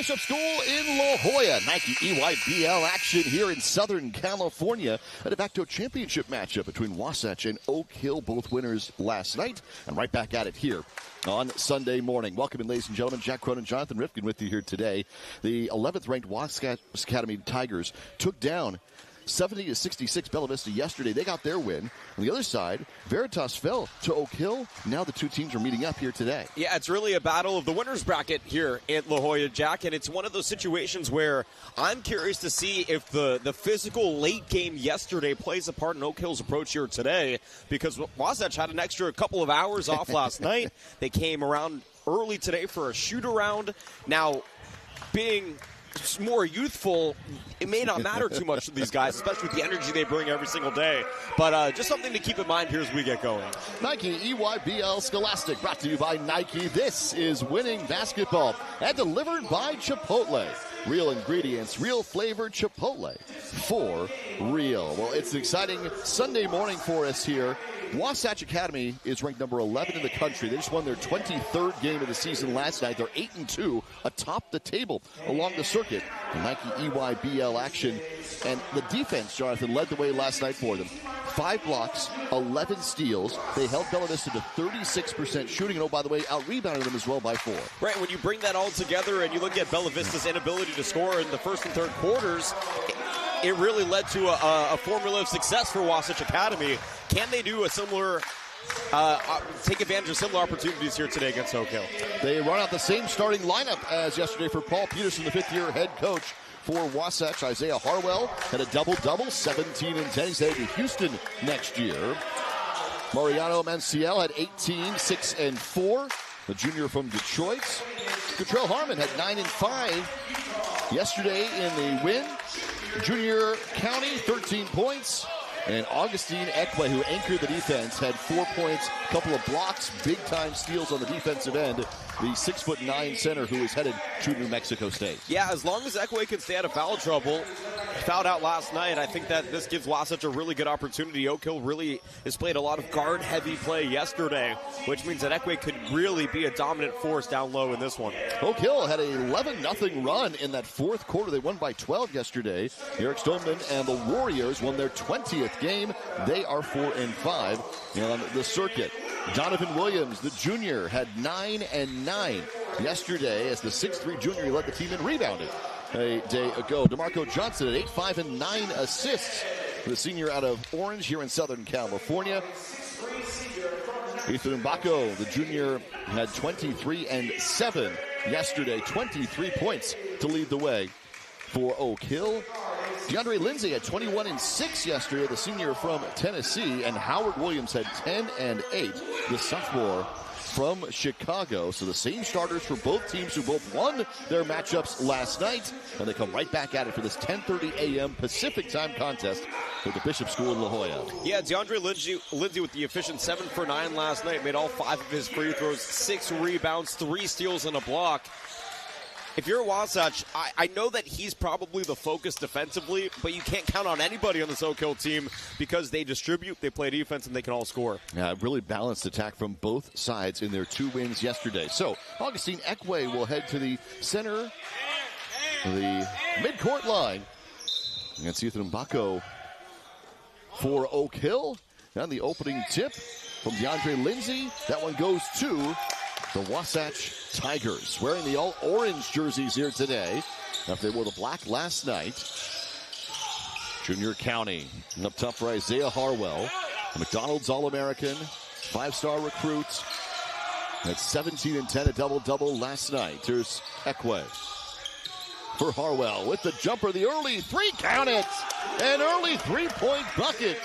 Bishop School in La Jolla. Nike EYBL action here in Southern California. A de facto championship matchup between Wasatch and Oak Hill, both winners last night. And right back at it here on Sunday morning. Welcome in, ladies and gentlemen. Jack Cronin, Jonathan Rifkin with you here today. The 11th ranked Wasatch Academy Tigers took down 70-66 Bella Vista yesterday. They got their win. On the other side, Veritas fell to Oak Hill. Now the two teams are meeting up here today. Yeah, it's really a battle of the winner's bracket here at La Jolla, Jack, and it's one of those situations where I'm curious to see if the physical late game yesterday plays a part in Oak Hill's approach here today, because Wasatch had an extra couple of hours off last night. They came around early today for a shoot-around. Now, being more youthful, it may not matter too much to these guys, especially with the energy they bring every single day. But just something to keep in mind here as we get going. Nike EYBL Scholastic, brought to you by Nike. This is Winning Basketball, and delivered by Chipotle. Real ingredients, real flavor, Chipotle for real. Well, it's an exciting Sunday morning for us here. Wasatch Academy is ranked number 11 in the country. They just won their 23rd game of the season last night. They're 8-2 atop the table along the circuit. The Nike EYBL action. And the defense, Jonathan, led the way last night for them. 5 blocks, 11 steals. They held Bella Vista to 36% shooting. And, oh, by the way, out-rebounded them as well by 4. Right, when you bring that all together and you look at Bella Vista's inability to score in the first and third quarters, it really led to a formula of success for Wasatch Academy. Can they do a similar, take advantage of similar opportunities here today against Oak Hill? They run out the same starting lineup as yesterday for Paul Peterson, the fifth-year head coach for Wasatch. Isaiah Harwell had a double-double, 17 and 10. He's headed to Houston next year. Mariano Manciel had 18, 6 and 4. The junior from Detroit. Cottrell Harmon had 9 and 5 yesterday in the win. Junior County, 13 points. And Augustine Ekwe, who anchored the defense, had 4 points, a couple of blocks, big-time steals on the defensive end. The 6'9" center who is headed to New Mexico State. Yeah, as long as Ekwe can stay out of foul trouble, fouled out last night, I think that this gives Wasatch a really good opportunity. Oak Hill really has played a lot of guard-heavy play yesterday, which means that Ekwe could really be a dominant force down low in this one. Oak Hill had an 11-0 run in that fourth quarter. They won by 12 yesterday. Eric Stoneman and the Warriors won their 20th game. They are 4-5 on the circuit. Donovan Williams, the junior, had 9 and 9 yesterday as the 6'3" junior. He led the team in rebounding a day ago. DeMarco Johnson at 8, 5 and 9 assists. The senior out of Orange here in Southern California. Ethan Mbako, the junior, had 23 and 7 yesterday. 23 points to lead the way for Oak Hill. DeAndre Lindsay had 21 and 6 yesterday, the senior from Tennessee, and Howard Williams had 10 and 8, the sophomore from Chicago. So the same starters for both teams who both won their matchups last night, and they come right back at it for this 10:30 a.m. Pacific time contest with the Bishop School in La Jolla. Yeah, DeAndre Lindsay with the efficient 7 for 9 last night, made all 5 of his free throws, 6 rebounds, 3 steals, and a block. If you're Wasatch, I know that he's probably the focus defensively, but you can't count on anybody on this Oak Hill team because they distribute, they play defense, and they can all score. Yeah, really balanced attack from both sides in their 2 wins yesterday. So, Augustine Ekwe will head to the center, the midcourt line. Against Ethan Mbako for Oak Hill. And the opening tip from DeAndre Lindsay. That one goes to the Wasatch Tigers, wearing the all-orange jerseys here today, after they wore the black last night. Junior County up top for Isaiah Harwell, a McDonald's All-American, 5-star recruit. At 17 and 10, a double-double last night. Here's Ekwe for Harwell with the jumper, the early 3, count it! An early 3-point bucket.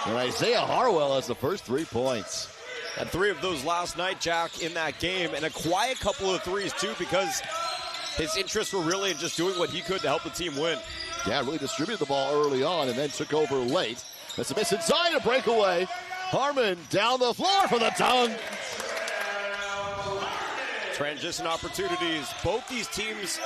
And Isaiah Harwell has the first 3 points. Had 3 of those last night, Jack, in that game, and a quiet couple of threes, too, because his interests were really in just doing what he could to help the team win. Yeah, really distributed the ball early on and then took over late. That's a miss inside, a breakaway. Harmon down the floor for the dunk. Transition opportunities. Both these teams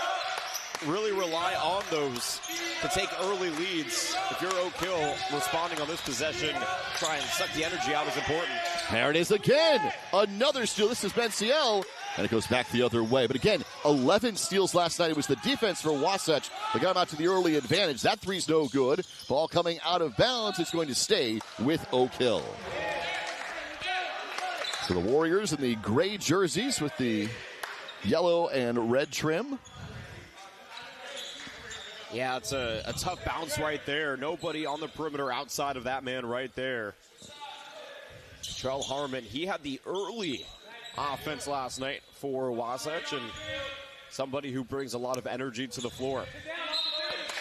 really rely on those to take early leads. If you're Oak Hill, responding on this possession, try and suck the energy out is important. There it is again. Another steal. This is Menciel. And it goes back the other way. But again, 11 steals last night. It was the defense for Wasatch. They got him out to the early advantage. That three's no good. Ball coming out of bounds. It's going to stay with Oak Hill. So the Warriors in the gray jerseys with the yellow and red trim. Yeah, it's a tough bounce right there. Nobody on the perimeter outside of that man right there. Trell Harmon, he had the early offense last night for Wasatch, and somebody who brings a lot of energy to the floor.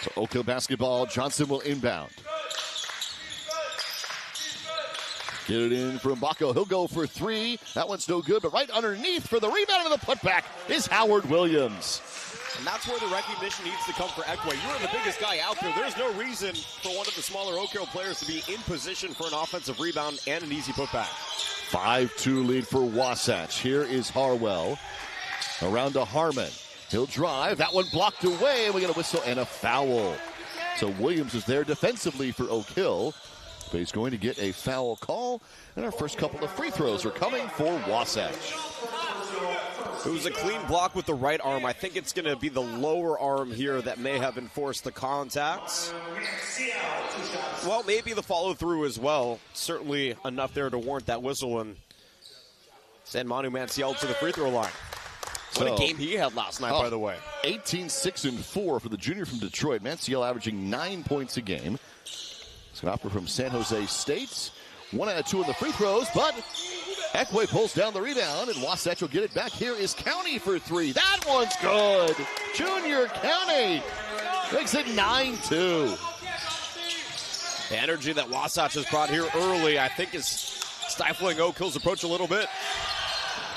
So Oak Hill basketball, Johnson will inbound. Get it in from Baco. He'll go for three. That one's no good, but right underneath for the rebound and the putback is Howard Williams. And that's where the recognition needs to come for Ekway. You're the biggest guy out there. There's no reason for one of the smaller Oak Hill players to be in position for an offensive rebound and an easy putback. 5-2 lead for Wasatch. Here is Harwell. Around to Harmon. He'll drive. That one blocked away, and we get a whistle and a foul. So Williams is there defensively for Oak Hill, but he's going to get a foul call, and our first couple of free throws are coming for Wasatch. It was a clean block with the right arm. I think it's going to be the lower arm here that may have enforced the contacts. Well, maybe the follow-through as well. Certainly enough there to warrant that whistle and send Manu Manciel to the free throw line. What a game he had last night, by the way. 18-6-4 for the junior from Detroit. Manciel averaging 9 points a game. It's an offer from San Jose State. 1 out of 2 in the free throws, but Ekway pulls down the rebound, and Wasatch will get it back. Here is County for three. That one's good. Junior County makes it 9-2. The energy that Wasatch has brought here early, I think, is stifling Oak Hill's approach a little bit.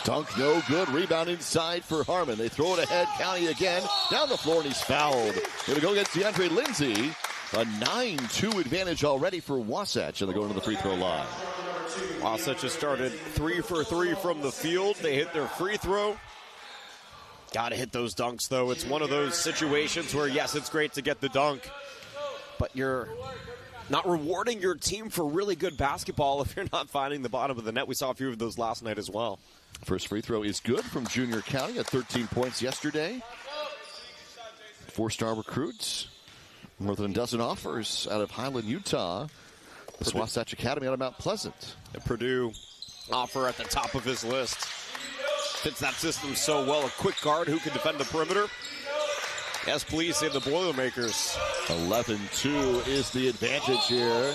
Dunk no good. Rebound inside for Harmon. They throw it ahead. County again. Down the floor, and he's fouled. Going to go against DeAndre Lindsay. A 9-2 advantage already for Wasatch, and they're going to the free throw line. Wasatch has started 3 for 3 from the field. They hit their free throw. Got to hit those dunks, though. It's one of those situations where, yes, it's great to get the dunk, but you're not rewarding your team for really good basketball if you're not finding the bottom of the net. We saw a few of those last night as well. First free throw is good from Junior County at 13 points yesterday. 4-star recruits. More than a dozen offers out of Highland, Utah. The Wasatch Academy out of Mount Pleasant. The Purdue offer at the top of his list. Fits that system so well. A quick guard who can defend the perimeter. Yes, please, say the Boilermakers. 11-2 is the advantage here.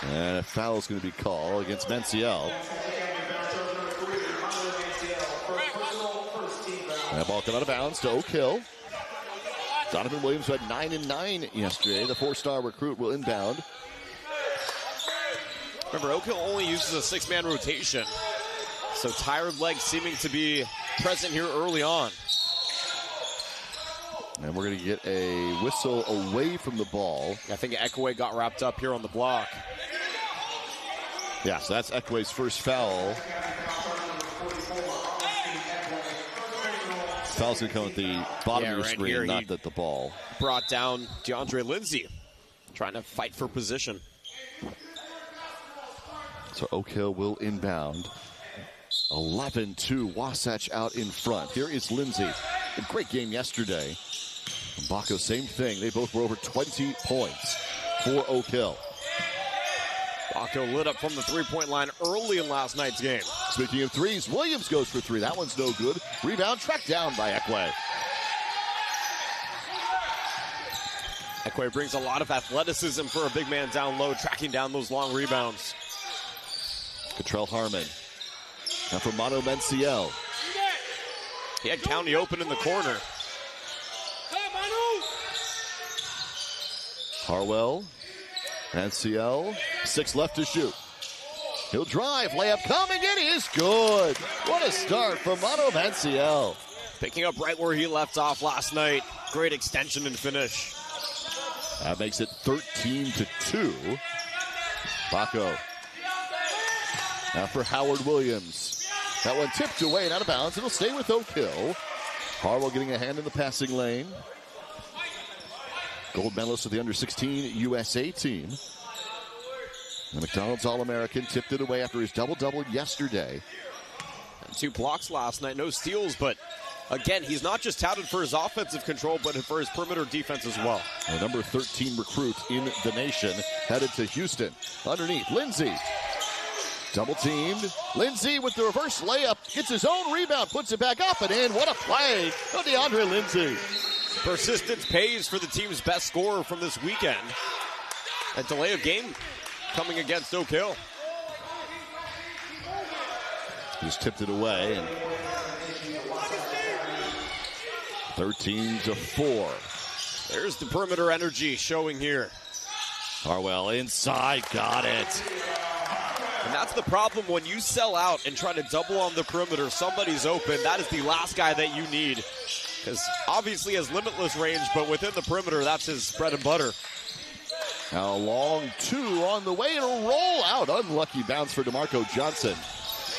And a foul is going to be called against Menciel. That ball come out of bounds to Oak Hill. Donovan Williams had 9 and 9 yesterday. The 4-star recruit will inbound. Remember, Oak Hill only uses a 6-man rotation, so tired legs seeming to be present here early on. And we're going to get a whistle away from the ball. I think Ekway got wrapped up here on the block. Yeah, so that's Ekway's first foul. Foul's going to come at the bottom of your screen, here, not at the ball. Brought down DeAndre Lindsay, trying to fight for position. So Oak Hill will inbound. 11-2, Wasatch out in front. Here is Lindsay. A great game yesterday. And Baco, same thing. They both were over 20 points for Oak Hill. Baco lit up from the three-point line early in last night's game. Speaking of threes, Williams goes for three. That one's no good. Rebound tracked down by Ekway. Ekway brings a lot of athleticism for a big man down low, tracking down those long rebounds. Trell Harmon. Now for Manu Manciel. He had County open in the corner. Harwell. Manciel. 6 left to shoot. He'll drive. Layup coming. It is good. What a start from Manu Manciel. Picking up right where he left off last night. Great extension and finish. That makes it 13-2. Baco. Now for Howard Williams. That one tipped away and out of bounds. It'll stay with Oak Hill. Harwell getting a hand in the passing lane. Gold medalist of the under-16 USA team. The McDonald's All-American tipped it away after his double-double yesterday. And 2 blocks last night, no steals, but again, he's not just touted for his offensive control, but for his perimeter defense as well. The number 13 recruit in the nation headed to Houston. Underneath, Lindsay. Double teamed. Lindsay with the reverse layup. Gets his own rebound. Puts it back up and in. What a play. Oh, DeAndre Lindsay. Persistence pays for the team's best scorer from this weekend. A delay of game coming against Oak Hill. He's tipped it away. And 13-4. There's the perimeter energy showing here. Harwell inside. Got it. And that's the problem when you sell out and try to double on the perimeter. Somebody's open. That is the last guy that you need. Because obviously he has limitless range, but within the perimeter, that's his bread and butter. Now a long 2 on the way. It'll roll out. Unlucky bounce for DeMarco Johnson.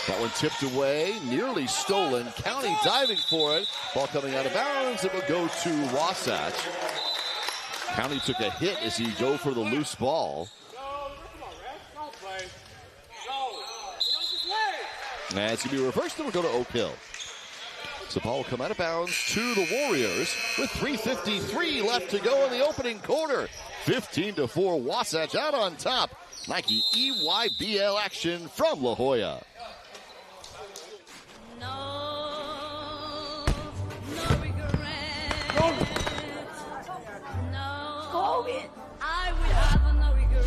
That one tipped away, nearly stolen. County diving for it. Ball coming out of bounds. It will go to Wasatch. County took a hit as he go for the loose ball. And it's going to be reversed, and we'll go to Oak Hill. So ball will come out of bounds to the Warriors with 3:53 left to go in the opening quarter. 15-4, Wasatch out on top. Nike EYBL action from La Jolla. No regret. No, I will have no regret.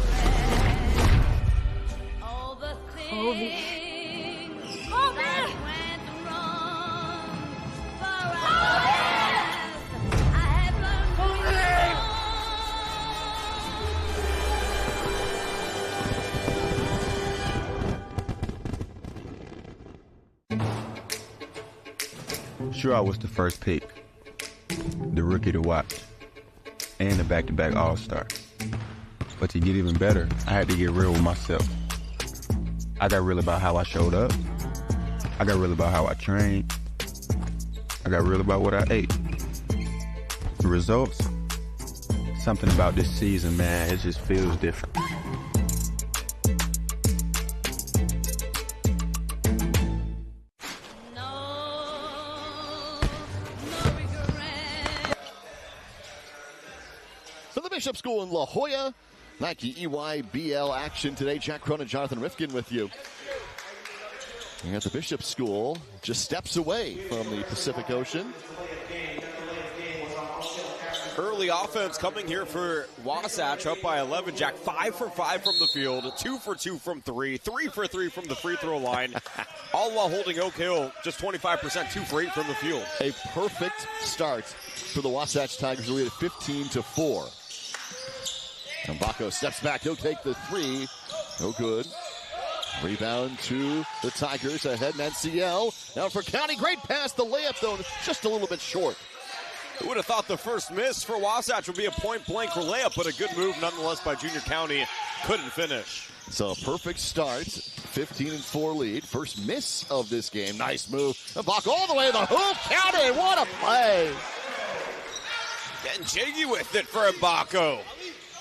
All the things that went wrong for us, I have learned to Sure, I was the first pick, the rookie to watch, and the back-to-back All-Star. But to get even better, I had to get real with myself. I got real about how I showed up. I got real about how I trained. I got real about what I ate. The results, something about this season, man, it just feels different. Bishop School in La Jolla. Nike EYBL action today. Jack Cronin, Jonathan Rifkin with you. And at the Bishop School, just steps away from the Pacific Ocean. Early offense coming here for Wasatch, up by 11. Jack 5 for 5 from the field, 2 for 2 from 3, 3 for 3 from the free throw line, all while holding Oak Hill just 25%, 2 for 8 from the field. A perfect start for the Wasatch Tigers, who lead at 15-4. Mbako steps back. He'll take the 3. No good. Rebound to the Tigers. Ahead, Manciel. Now for County. Great pass. The layup, though, just a little bit short. Who would have thought the first miss for Wasatch would be a point-blank for layup, but a good move nonetheless by Junior County. Couldn't finish. So a perfect start. 15-4 lead. First miss of this game. Nice move. Mbako all the way to the hoop. County. What a play. Getting jiggy with it for Mbako.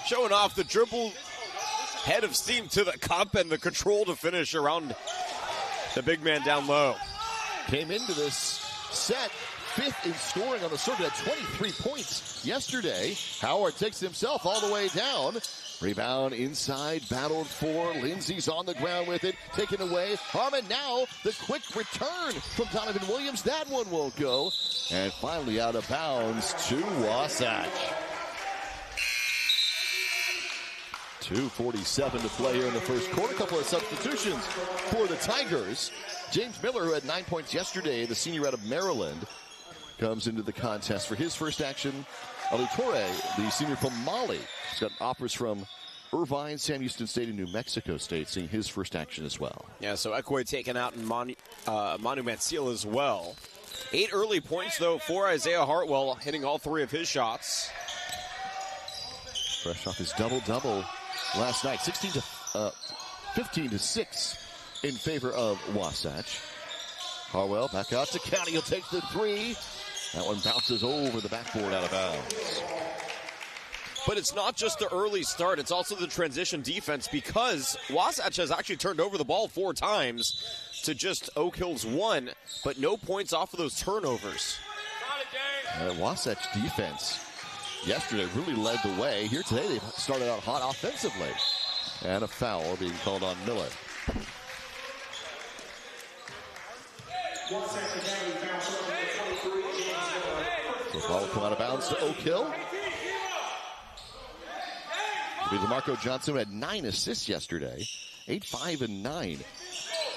Showing off the dribble, head of steam to the cup, and the control to finish around the big man down low. Came into this set 5th in scoring on the circuit at 23 points yesterday. Howard takes himself all the way down. Rebound inside, battled for. Lindsay's on the ground with it, taken away. Harmon now, the quick return from Donovan Williams. That one won't go. And finally out of bounds to Wasatch. 2:47 to play here in the first quarter. A couple of substitutions for the Tigers. James Miller, who had 9 points yesterday, the senior out of Maryland, comes into the contest for his first action. Ali Torre, the senior from Mali, he's got offers from Irvine, Sam Houston State, and New Mexico State, seeing his first action as well. Yeah, so Ekwe taken out in Manu Manciel as well. 8 early points, though, for Isaiah Hartwell, hitting all 3 of his shots. Fresh off his double-double last night, 15-6 in favor of Wasatch. Harwell back out to County. He'll take the 3. That one bounces over the backboard out of bounds. But it's not just the early start, it's also the transition defense, because Wasatch has actually turned over the ball 4 times to just Oak Hill's 1, but no points off of those turnovers. Wasatch defense yesterday really led the way. Here today they started out hot offensively. And a foul being called on Miller. So the ball will come out of bounds to Oak Hill. It'll be DeMarco Johnson, who had 9 assists yesterday. 8, 5, and 9.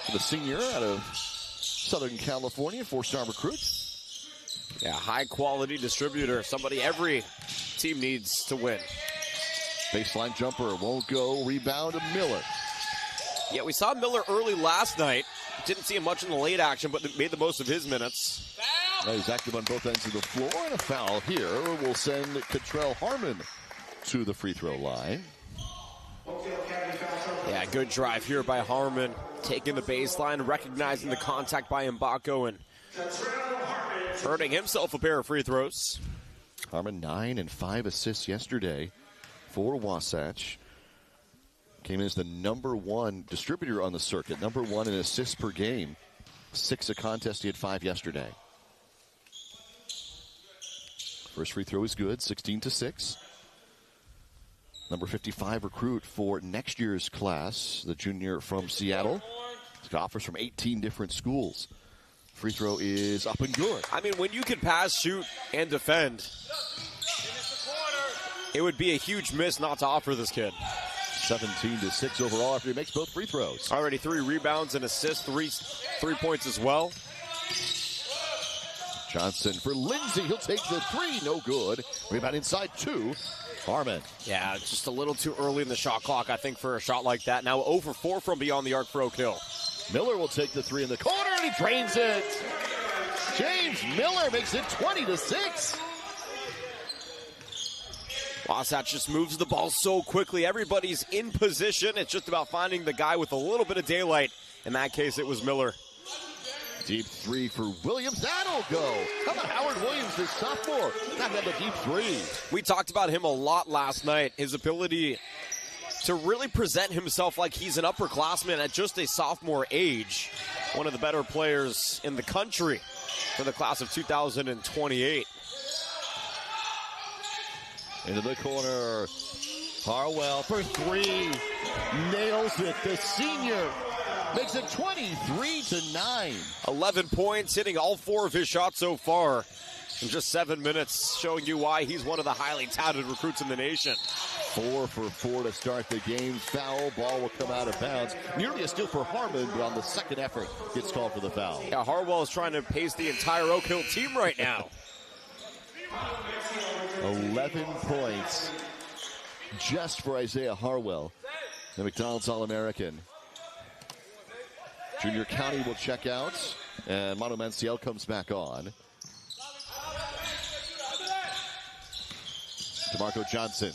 For the senior out of Southern California, 4-star recruit. Yeah, high-quality distributor. Somebody every team needs to win. Baseline jumper won't go. Rebound to Miller. Yeah, we saw Miller early last night. Didn't see him much in the late action, but made the most of his minutes. He's active on both ends of the floor, and a foul here will send Cottrell Harmon to the free throw line. Yeah, good drive here by Harmon. Taking the baseline, recognizing the contact by Mbako, and earning himself a pair of free throws. Harmon 9 and 5 assists yesterday for Wasatch. Came in as the #1 distributor on the circuit, #1 in assists per game. 6 a contest, he had 5 yesterday. First free throw is good, 16-6. Number 55 recruit for next year's class, the junior from Seattle. He's got offers from 18 different schools. Free throw is up and good. I mean, when you can pass, shoot, and defend, it would be a huge miss not to offer this kid. 17-6 overall after he makes both free throws. Already 3 rebounds and assists, 3 points as well. Johnson for Lindsay. He'll take the 3. No good. Rebound inside 2. Harmon. Yeah, just a little too early in the shot clock, I think, for a shot like that. Now 0 for 4 from beyond the arc for Oak Hill. Miller will take the 3 in the corner, and he drains it. James Miller makes it 20-6. Wasatch just moves the ball so quickly. Everybody's in position. It's just about finding the guy with a little bit of daylight. In that case, it was Miller. Deep 3 for Williams. That'll go. How about Howard Williams, this sophomore? Not got the deep 3. We talked about him a lot last night. His ability to really present himself like he's an upperclassman at just a sophomore age. One of the better players in the country for the class of 2028. Into the corner. Harwell for 3. Nails it. The senior makes it 23-9. 11 points, hitting all 4 of his shots so far in just 7 minutes, showing you why he's one of the highly touted recruits in the nation. 4 for 4 to start the game. Foul. Ball will come out of bounds. Nearly a steal for Harmon, but on the second effort gets called for the foul. Yeah, Harwell is trying to pace the entire Oak Hill team right now. 11 points just for Isaiah Harwell, the McDonald's All-American. Junior County will check out, and Manu Manciel comes back on. DeMarco Johnson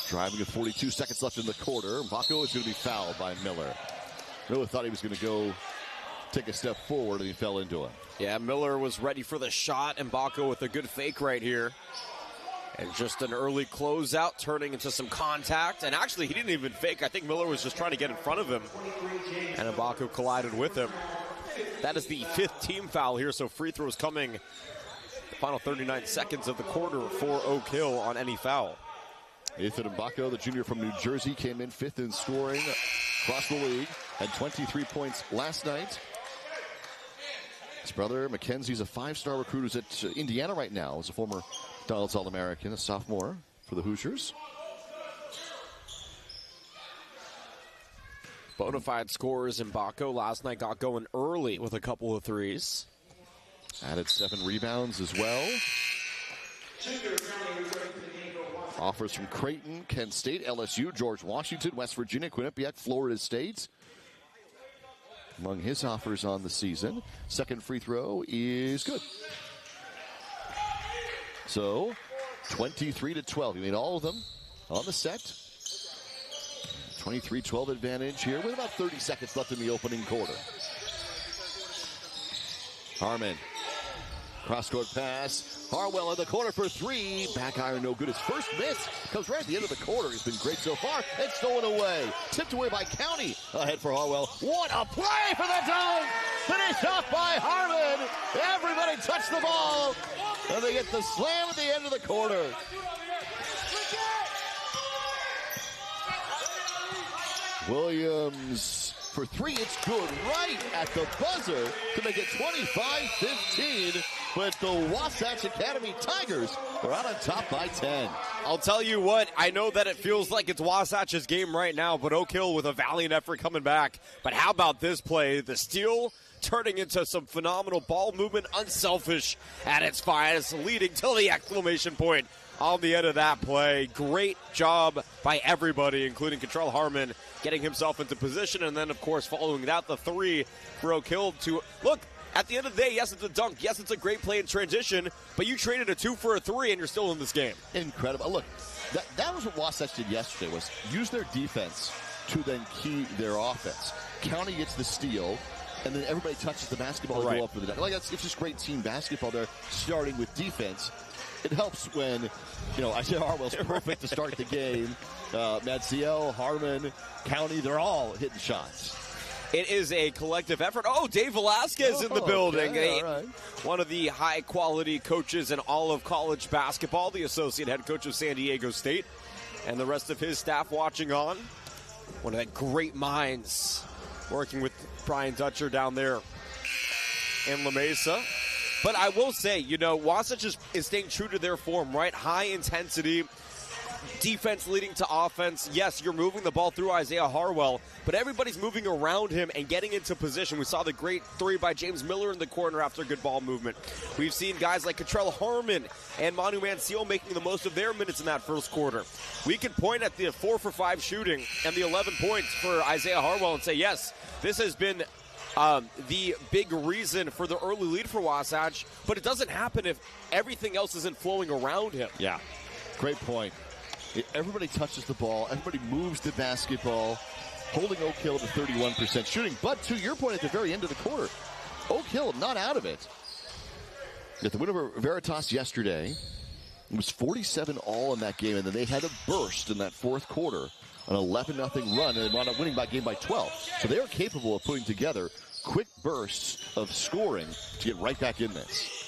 driving with 42 seconds left in the quarter. Mbako is going to be fouled by Miller. Miller thought he was going to go take a step forward, and he fell into it. Yeah, Miller was ready for the shot, and Mbako with a good fake right here. And just an early closeout, turning into some contact. And actually, he didn't even fake. I think Miller was just trying to get in front of him. And Mbako collided with him. That is the 5th team foul here, so free throws coming the final 39 seconds of the quarter for Oak Hill on any foul. Ethan Mbako, the junior from New Jersey, came in 5th in scoring across the league. Had 23 points last night. His brother, Mackenzie's a 5-star recruit who's at Indiana right now. He's a former McDonald's All-American, a sophomore for the Hoosiers. Bonafide scorers in Mbako last night got going early with a couple of threes. Added 7 rebounds as well. Offers from Creighton, Kent State, LSU, George Washington, West Virginia, Quinnipiac, Florida State. Among his offers on the season. Second free throw is good. So, 23-12. He made all of them on the set. 23-12 advantage here with about 30 seconds left in the opening quarter. Harmon Cross-court pass. Harwell in the corner for three. Back iron, no good. His first miss comes right at the end of the quarter. He's been great so far. And stolen away. Tipped away by County. Ahead for Harwell. What a play for the dunk! Finished off by Harmon. Everybody touched the ball. And they get the slam at the end of the quarter. Williams for three. It's good right at the buzzer to make it 25-15. But the Wasatch Academy Tigers are out on top by 10. I'll tell you what, I know that it feels like it's Wasatch's game right now, but Oak Hill with a valiant effort coming back. But how about this play? The steal turning into some phenomenal ball movement, unselfish at its finest, leading till the exclamation point on the end of that play. Great job by everybody, including Contrell Harmon, getting himself into position, and then, of course, following that, the three for Oak Hill to look. At the end of the day, yes, it's a dunk. Yes, it's a great play in transition, but you traded a 2 for a 3, and you're still in this game. Incredible. Look, that was what Wasatch did yesterday, was use their defense to then key their offense. County gets the steal, and then everybody touches the basketball and go up for the dunk. Like, it's just great team basketball there, starting with defense. It helps when, Isaiah Harwell's perfect to start the game. Madziel, Harmon, County, they're all hitting shots. It is a collective effort. Oh, Dave Velasquez in the building. Okay, all right. One of the high-quality coaches in all of college basketball, the associate head coach of San Diego State, and the rest of his staff watching on. One of the great minds working with Brian Dutcher down there in La Mesa. But I will say, Wasatch is staying true to their form, right? High intensity, defense leading to offense. Yes, you're moving the ball through Isaiah Harwell, but everybody's moving around him and getting into position. We saw the great three by James Miller in the corner after good ball movement. We've seen guys like Contrell Harmon and Manu Manciel making the most of their minutes in that first quarter. We can point at the 4 for 5 shooting and the 11 points for Isaiah Harwell and say, yes, this has been the big reason for the early lead for Wasatch, but it doesn't happen if everything else isn't flowing around him. Yeah, great point. Everybody touches the ball. Everybody moves the basketball, holding Oak Hill to 31% shooting. But to your point at the very end of the quarter, Oak Hill not out of it. At the win over Veritas yesterday, it was 47 all in that game, and then they had a burst in that fourth quarter, an 11-0 run, and they wound up winning by game by 12. So they are capable of putting together quick bursts of scoring to get right back in this.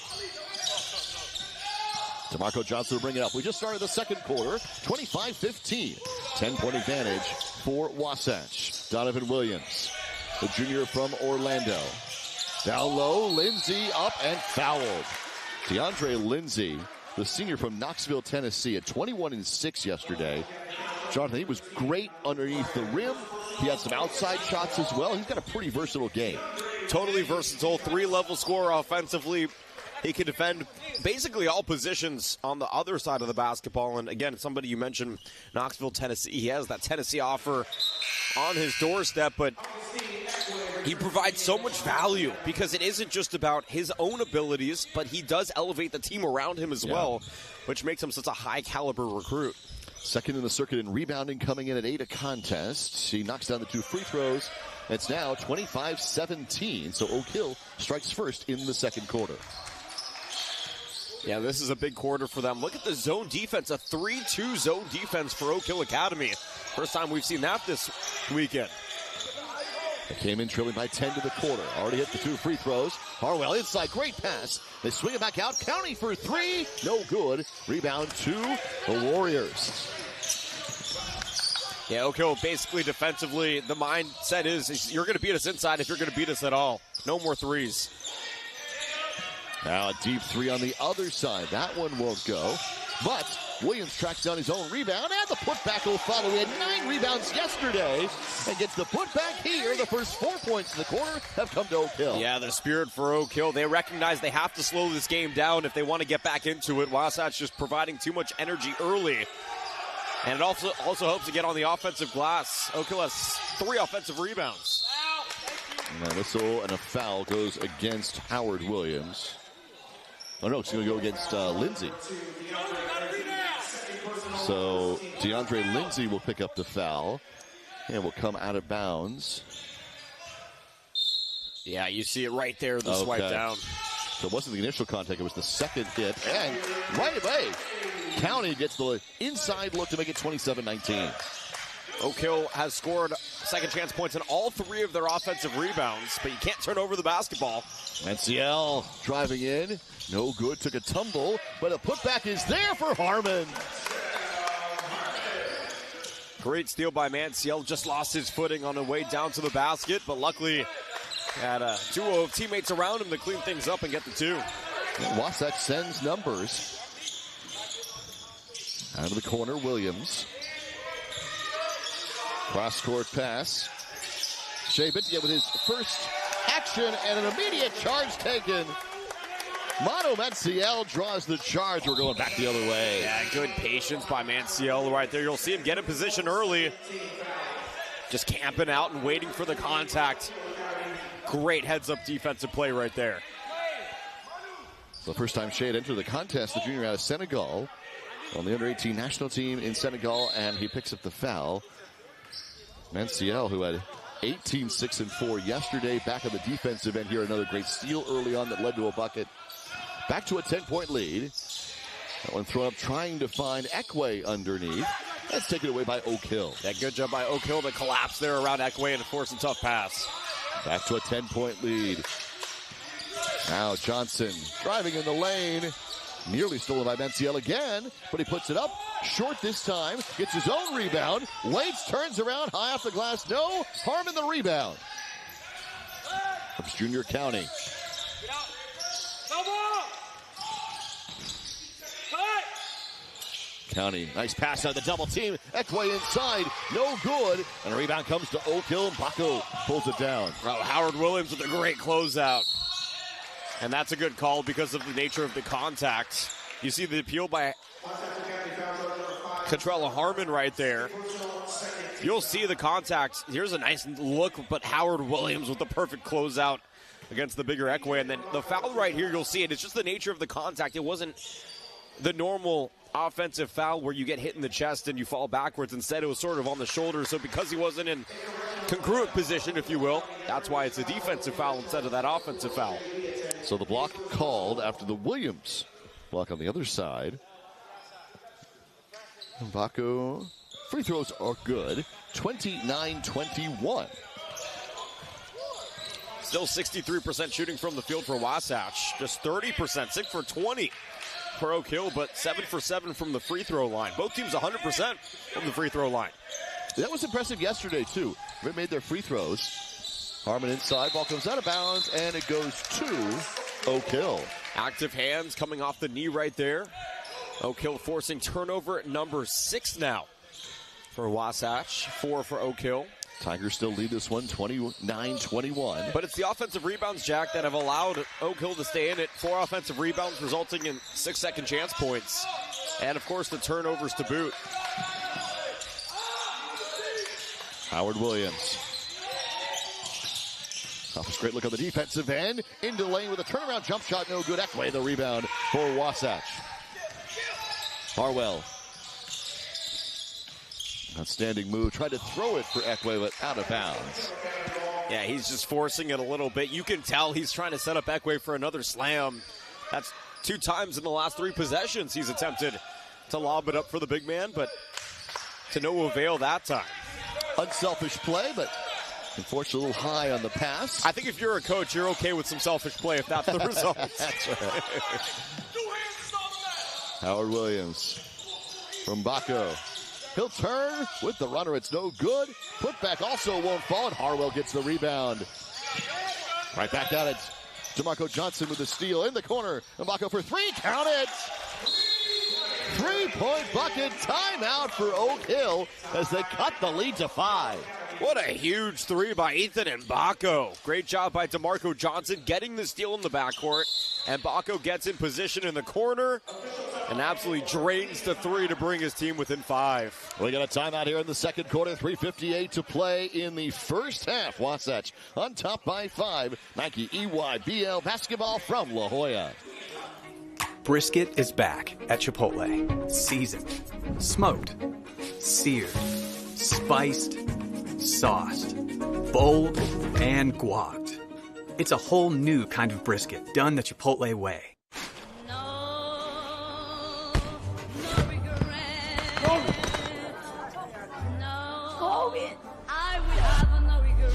DeMarco Johnson will bring it up. We just started the second quarter, 25-15. 10-point advantage for Wasatch. Donovan Williams, the junior from Orlando. Down low, Lindsay up and fouled. DeAndre Lindsay, the senior from Knoxville, Tennessee, at 21-6 yesterday. Jonathan, he was great underneath the rim. He had some outside shots as well. He's got a pretty versatile game. Totally versatile, three-level scorer offensively. He can defend basically all positions on the other side of the basketball. And again, somebody you mentioned, Knoxville, Tennessee. He has that Tennessee offer on his doorstep, but he provides so much value because it isn't just about his own abilities, but he does elevate the team around him as well, which makes him such a high-caliber recruit. Second in the circuit in rebounding, coming in at 8 a contest. He knocks down the 2 free throws. It's now 25-17, so Oak Hill strikes first in the second quarter. Yeah, this is a big quarter for them. Look at the zone defense, a 3-2 zone defense for Oak Hill Academy. First time we've seen that this weekend. They came in trailing by 10 to the quarter. Already hit the 2 free throws. Harwell inside, great pass. They swing it back out. County for 3, no good. Rebound to the Warriors. Yeah, Oak Hill basically defensively, the mindset is you're going to beat us inside if you're going to beat us at all. No more threes. Now a deep 3 on the other side. That one won't go. But Williams tracks down his own rebound, and the putback will follow. He had 9 rebounds yesterday and gets the putback here. The first 4 points in the quarter have come to Oak Hill. Yeah, the spirit for Oak Hill. They recognize they have to slow this game down if they want to get back into it. Wasatch just providing too much energy early. And it also helps to get on the offensive glass. Oak Hill has 3 offensive rebounds. And a whistle and a foul goes against Howard Williams. Oh, no, it's going to go against Lindsay. So DeAndre Lindsay will pick up the foul and will come out of bounds. Yeah, you see it right there, the swipe down. So it wasn't the initial contact, it was the second hit. And right away, County gets the inside look to make it 27-19. Oak Hill has scored second chance points in all 3 of their offensive rebounds, but you can't turn over the basketball. Manciel driving in. No good, took a tumble, but a putback is there for Harmon. Great steal by Manciel, just lost his footing on the way down to the basket, but luckily had a duo of teammates around him to clean things up and get the 2. And Wasatch sends numbers. Out of the corner, Williams. Cross-court pass. Shea Bittier with his first action and an immediate charge taken. Mono Manciel draws the charge. We're going back the other way. Yeah, good patience by Manciel right there. You'll see him get in position early. Just camping out and waiting for the contact. Great heads-up defensive play right there. The first time Shea had entered the contest, the junior out of Senegal, on the under-18 national team in Senegal, and he picks up the foul. Manciel, who had 18, 6, and 4 yesterday, back on the defensive end here. Another great steal early on that led to a bucket. Back to a 10-point lead. That one thrown up trying to find Ekwe underneath. That's taken away by Oak Hill. Yeah, good job by Oak Hill to collapse there around Ekwe and force a tough pass. Back to a 10-point lead. Now Johnson driving in the lane. Nearly stolen by Manciel again, but he puts it up short this time. Gets his own rebound. Waits, turns around, high off the glass. No, Harmon the rebound. From Junior County. County, nice pass out of the double team. Ekwe inside, no good. And a rebound comes to Oak Hill, and Baco pulls it down. Well, Howard Williams with a great closeout. And that's a good call because of the nature of the contact. You see the appeal by Catrella Harmon right there. You'll see the contact. Here's a nice look, but Howard Williams with the perfect closeout against the bigger Ekwe. And then the foul right here, you'll see it. It's just the nature of the contact. It wasn't the normal offensive foul where you get hit in the chest and you fall backwards. Instead, it was sort of on the shoulder. So because he wasn't in congruent position, if you will, that's why it's a defensive foul instead of that offensive foul. So the block called after the Williams block on the other side. Baco, free throws are good. 29-21. Still 63% shooting from the field for Wasatch. Just 30%, 6 for 20 for Oak Hill, but 7 for 7 from the free throw line. Both teams 100% from the free throw line. That was impressive yesterday, too. They made their free throws. Harmon inside, ball comes out of bounds, and it goes to Oak Hill. Active hands coming off the knee right there. Oak Hill forcing turnover at number 6 now for Wasatch, 4 for Oak Hill. Tigers still lead this one, 29-21. But it's the offensive rebounds, Jack, that have allowed Oak Hill to stay in it. 4 offensive rebounds resulting in 6 second chance points. And, of course, the turnovers to boot. Howard Williams. Offers great look on the defensive end. Into the lane with a turnaround jump shot. No good. Ekwe the rebound for Wasatch. Harwell. Outstanding move. Tried to throw it for Ekwe, but out of bounds. Yeah, he's just forcing it a little bit. You can tell he's trying to set up Ekwe for another slam. That's 2 times in the last 3 possessions he's attempted to lob it up for the big man, but to no avail that time. Unselfish play, but unfortunately a little high on the pass. I think if you're a coach, you're okay with some selfish play if that's the result. That's right. Howard Williams from Baco. He'll turn with the runner. It's no good. Putback also won't fall, and Harwell gets the rebound. Right back at it. DeMarco Johnson with the steal in the corner. Baco for 3. Count it. 3-point bucket. Timeout for Oak Hill as they cut the lead to 5. What a huge 3 by Ethan and Baco. Great job by DeMarco Johnson getting the steal in the backcourt. And Baco gets in position in the corner and absolutely drains the 3 to bring his team within 5. We got a timeout here in the second quarter. 3:58 to play in the first half. Wasatch on top by 5. Nike EYBL basketball from La Jolla. Brisket is back at Chipotle. Seasoned, smoked, seared, spiced, sauced, bold, and guacced. It's a whole new kind of brisket done the Chipotle way. No regret. No, I will have no regret.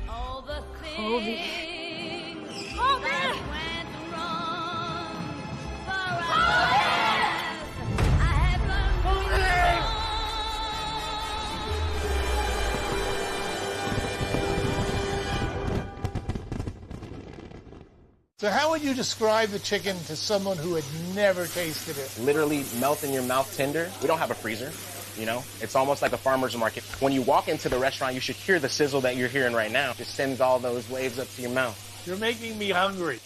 All the things that went wrong for us, I have learned to So how would you describe the chicken to someone who had never tasted it? Literally melt in your mouth tender. We don't have a freezer, you know? It's almost like a farmer's market. When you walk into the restaurant, you should hear the sizzle that you're hearing right now. It sends all those waves up to your mouth. You're making me hungry.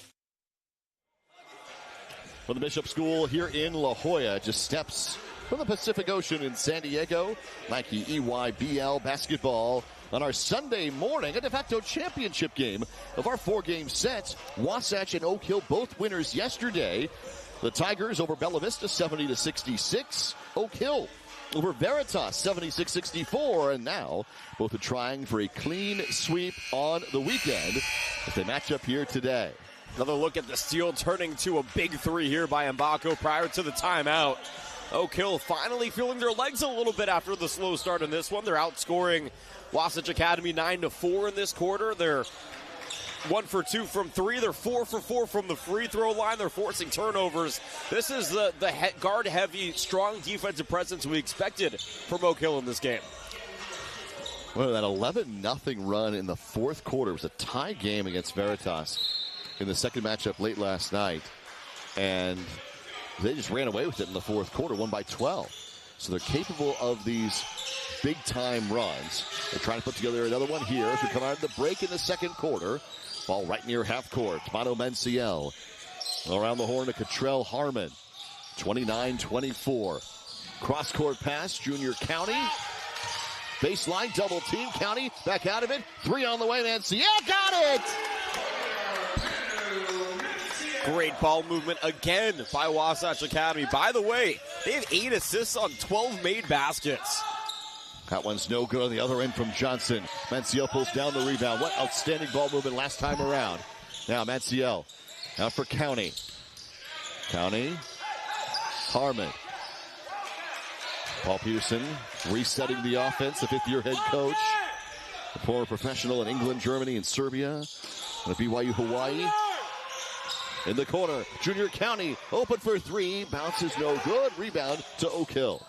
For the Bishop School here in La Jolla, just steps from the Pacific Ocean in San Diego. Nike EYBL basketball on our Sunday morning, a de facto championship game of our 4-game set. Wasatch and Oak Hill both winners yesterday. The Tigers over Bella Vista 70-66. Oak Hill over Veritas 76-64. And now both are trying for a clean sweep on the weekend as they match up here today. Another look at the steal, turning to a big three here by Mbako prior to the timeout. Oak Hill finally feeling their legs a little bit after the slow start in this one. They're outscoring Wasatch Academy 9-4 in this quarter. They're 1 for 2 from 3. They're 4 for 4 from the free throw line. They're forcing turnovers. This is the guard-heavy, strong defensive presence we expected from Oak Hill in this game. Well, that 11-0 run in the fourth quarter was a tie game against Veritas in the second matchup late last night. And they just ran away with it in the fourth quarter, won by 12. So they're capable of these big-time runs. They're trying to put together another one here as we come out of the break in the second quarter. Ball right near half court. Tomato Menciel around the horn to Cottrell Harmon. 29-24. Cross-court pass, Junior County. Baseline, double team. County back out of it. 3 on the way, Menciel got it! Great ball movement again by Wasatch Academy. By the way, they have 8 assists on 12 made baskets. That one's no good on the other end from Johnson. Menciel pulls down the rebound. What outstanding ball movement last time around. Now Menciel out for County. County. Harmon. Paul Peterson resetting the offense, the 5th-year head coach. The former professional in England, Germany, and Serbia. And BYU Hawaii. In the corner, Junior County open for 3. Bounces no good. Rebound to Oak Hill.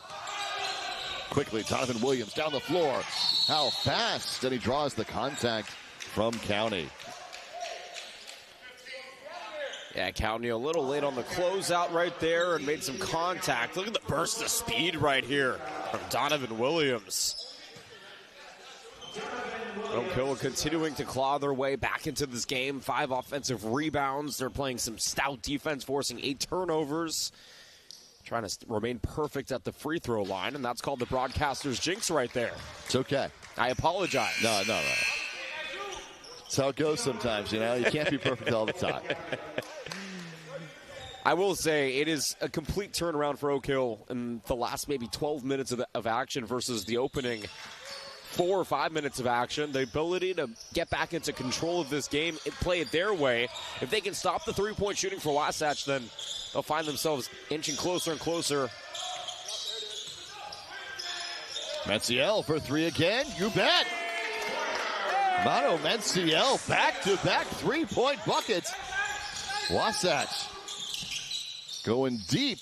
Quickly, Donovan Williams down the floor. How fast? And he draws the contact from County. Yeah, County a little late on the closeout right there and made some contact. Look at the burst of speed right here from Donovan Williams. Oak Hill continuing to claw their way back into this game. 5 offensive rebounds. They're playing some stout defense, forcing 8 turnovers. Trying to remain perfect at the free throw line, and that's called the broadcaster's jinx right there. It's okay. I apologize. No. That's how it goes sometimes, you know. You can't be perfect all the time. I will say it is a complete turnaround for Oak Hill in the last maybe 12 minutes of action versus the opening 4 or 5 minutes of action. The ability to get back into control of this game and play it their way. If they can stop the three-point shooting for Wasatch, then they'll find themselves inching closer and closer. Menciel for 3 again. You bet. Mato Menciel back-to-back 3-point buckets. Wasatch going deep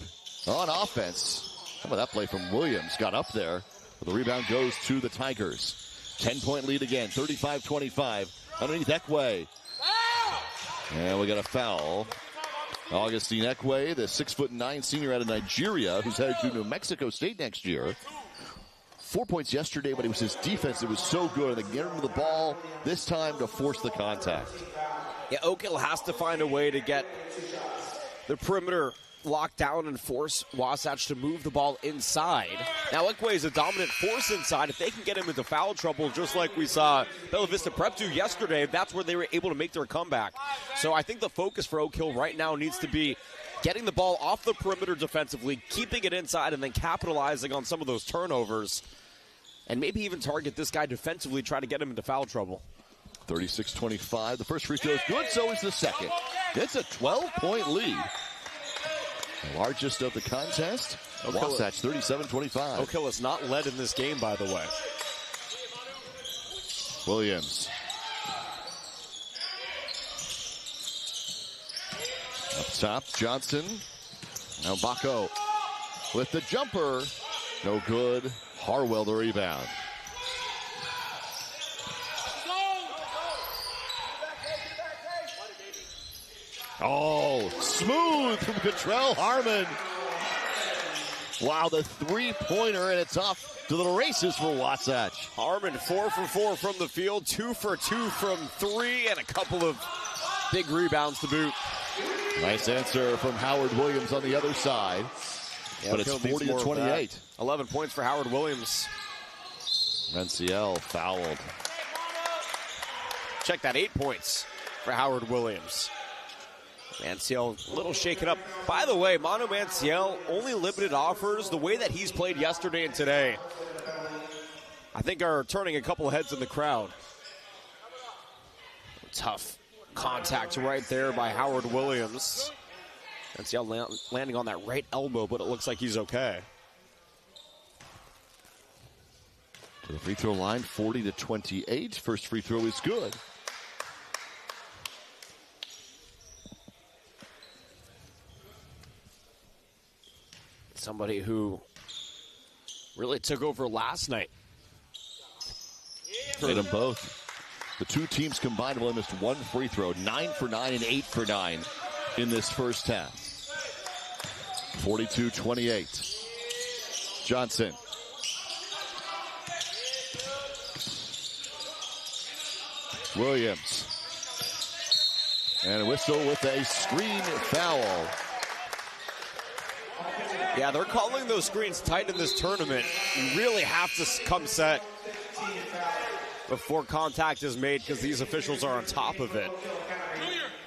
on offense. How about that play from Williams? Got up there. But the rebound goes to the Tigers. 10-point lead again, 35-25. Underneath Ekwe. And we got a foul. Augustine Ekwe, the 6'9" senior out of Nigeria, who's headed to New Mexico State next year. 4 points yesterday, but it was his defense that was so good. And they get him to the ball this time to force the contact. Yeah, Oak Hill has to find a way to get the perimeter locked down and force Wasatch to move the ball inside. Now, Ekwe is a dominant force inside. If they can get him into foul trouble, just like we saw Bella Vista Prep do yesterday, that's where they were able to make their comeback. So I think the focus for Oak Hill right now needs to be getting the ball off the perimeter defensively, keeping it inside, and then capitalizing on some of those turnovers. And maybe even target this guy defensively, try to get him into foul trouble. 36-25. The first free throw is good, so is the second. It's a 12-point lead. The largest of the contest. Wasatch 37-25. Oak Hill has not led in this game, by the way. Williams. Up top, Johnson. Now Bacco with the jumper. No good. Harwell the rebound. Oh, smooth from Cottrell Harmon. Wow, the three-pointer, and it's off to the races for Wasatch. Harmon 4 for 4 from the field, 2 for 2 from 3, and a couple of big rebounds to boot. Nice answer from Howard Williams on the other side. Yeah, but it's 40-28. 11 points for Howard Williams. Menciel fouled. Check that, 8 points for Howard Williams. Menciel a little shaken up. By the way, Manu Menciel, only limited offers. The way that he's played yesterday and today, I think are turning a couple of heads in the crowd. Tough contact right there by Howard Williams. Menciel landing on that right elbow, but it looks like he's okay. To the free throw line, 40-28. First free throw is good. Somebody who really took over last night. Made them both. The two teams combined have only missed one free throw. 9 for 9 and 8 for 9 in this first half. 42-28. Johnson. Williams. And a whistle with a screen foul. Yeah, they're calling those screens tight in this tournament. You really have to come set before contact is made because these officials are on top of it.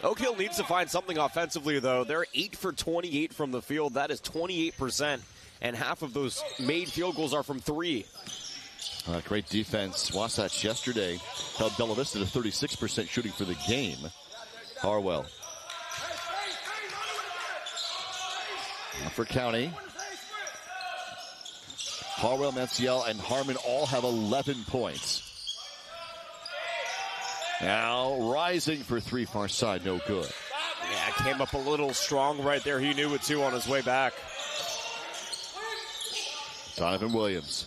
Oak Hill needs to find something offensively, though. They're 8 for 28 from the field. That is 28%, and half of those made field goals are from 3. Great defense. Wasatch yesterday held Bella Vista to 36% shooting for the game. Harwell. For County. Harwell, Menciel, and Harmon all have 11 points. Now rising for three, far side, no good. Yeah, came up a little strong right there. He knew it too on his way back. Donovan Williams.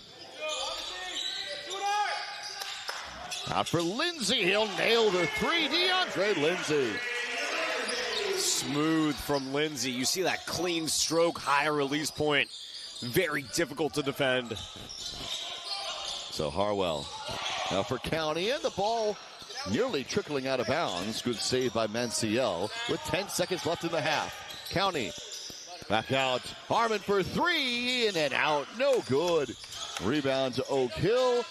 Out for Lindsay. He'll nail the three. DeAndre Lindsay. Smooth from Lindsay. You see that clean stroke, high release point. Very difficult to defend. So Harwell now for County, and the ball nearly trickling out of bounds. Good save by Menciel with 10 seconds left in the half. County back out. Harmon for three, and then out. No good. Rebound to Oak Hill.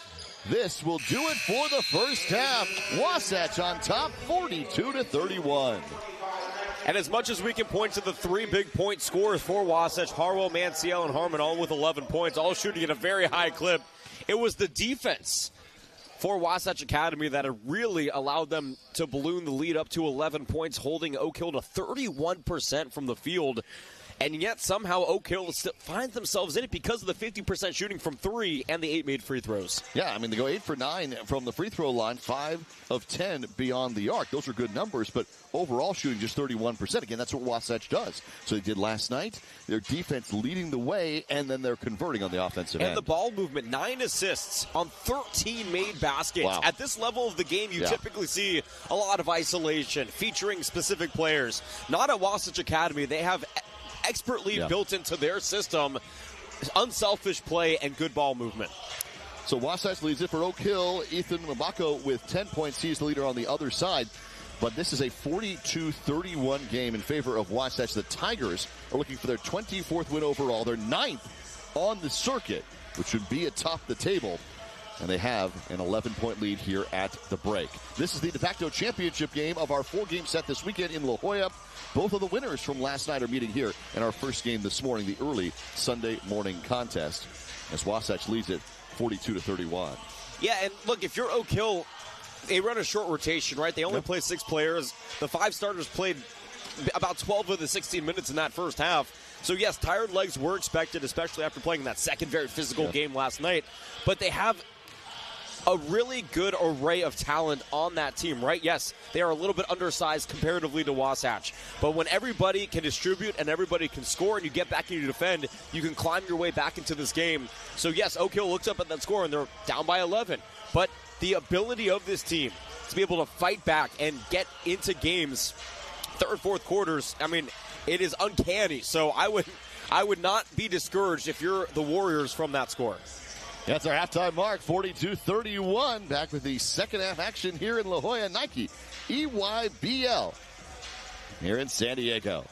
This will do it for the first half. Wasatch on top, 42-31. And as much as we can point to the 3 big point scores for Wasatch, Harwell, Menciel, and Harmon all with 11 points, all shooting at a very high clip, it was the defense for Wasatch Academy that had really allowed them to balloon the lead up to 11 points, holding Oak Hill to 31% from the field. And yet somehow Oak Hill finds themselves in it because of the 50% shooting from 3 and the 8 made free throws. Yeah, I mean, they go 8 for 9 from the free throw line, 5 of 10 beyond the arc. Those are good numbers, but overall shooting just 31%. Again, that's what Wasatch does. So they did last night. Their defense leading the way, and then they're converting on the offensive end. And the ball movement, 9 assists on 13 made baskets. Wow. At this level of the game, you typically see a lot of isolation featuring specific players. Not at Wasatch Academy. They have expertly built into their system unselfish play and good ball movement. So Wasatch leads it for Oak Hill. Ethan Mbako with 10 points. He's the leader on the other side. But this is a 42-31 game in favor of Wasatch. The Tigers are looking for their 24th win overall. They're 9th on the circuit, which would be atop the table. And they have an 11-point lead here at the break. This is the de facto championship game of our 4-game set this weekend in La Jolla. Both of the winners from last night are meeting here in our first game this morning, the early Sunday morning contest, as Wasatch leads it 42-31. Yeah, and look, if you're Oak Hill, they run a short rotation, right? They only play 6 players. The 5 starters played about 12 of the 16 minutes in that first half. So, yes, tired legs were expected, especially after playing that second very physical game last night. But they have a really good array of talent on that team, right? Yes, they are a little bit undersized comparatively to Wasatch. But when everybody can distribute and everybody can score and you get back and you defend, you can climb your way back into this game. So, yes, Oak Hill looks up at that score and they're down by 11. But the ability of this team to be able to fight back and get into games, third, fourth quarters, I mean, it is uncanny. So I would not be discouraged if you're the Warriors from that score. That's our halftime mark, 42-31. Back with the second half action here in La Jolla. Nike EYBL here in San Diego.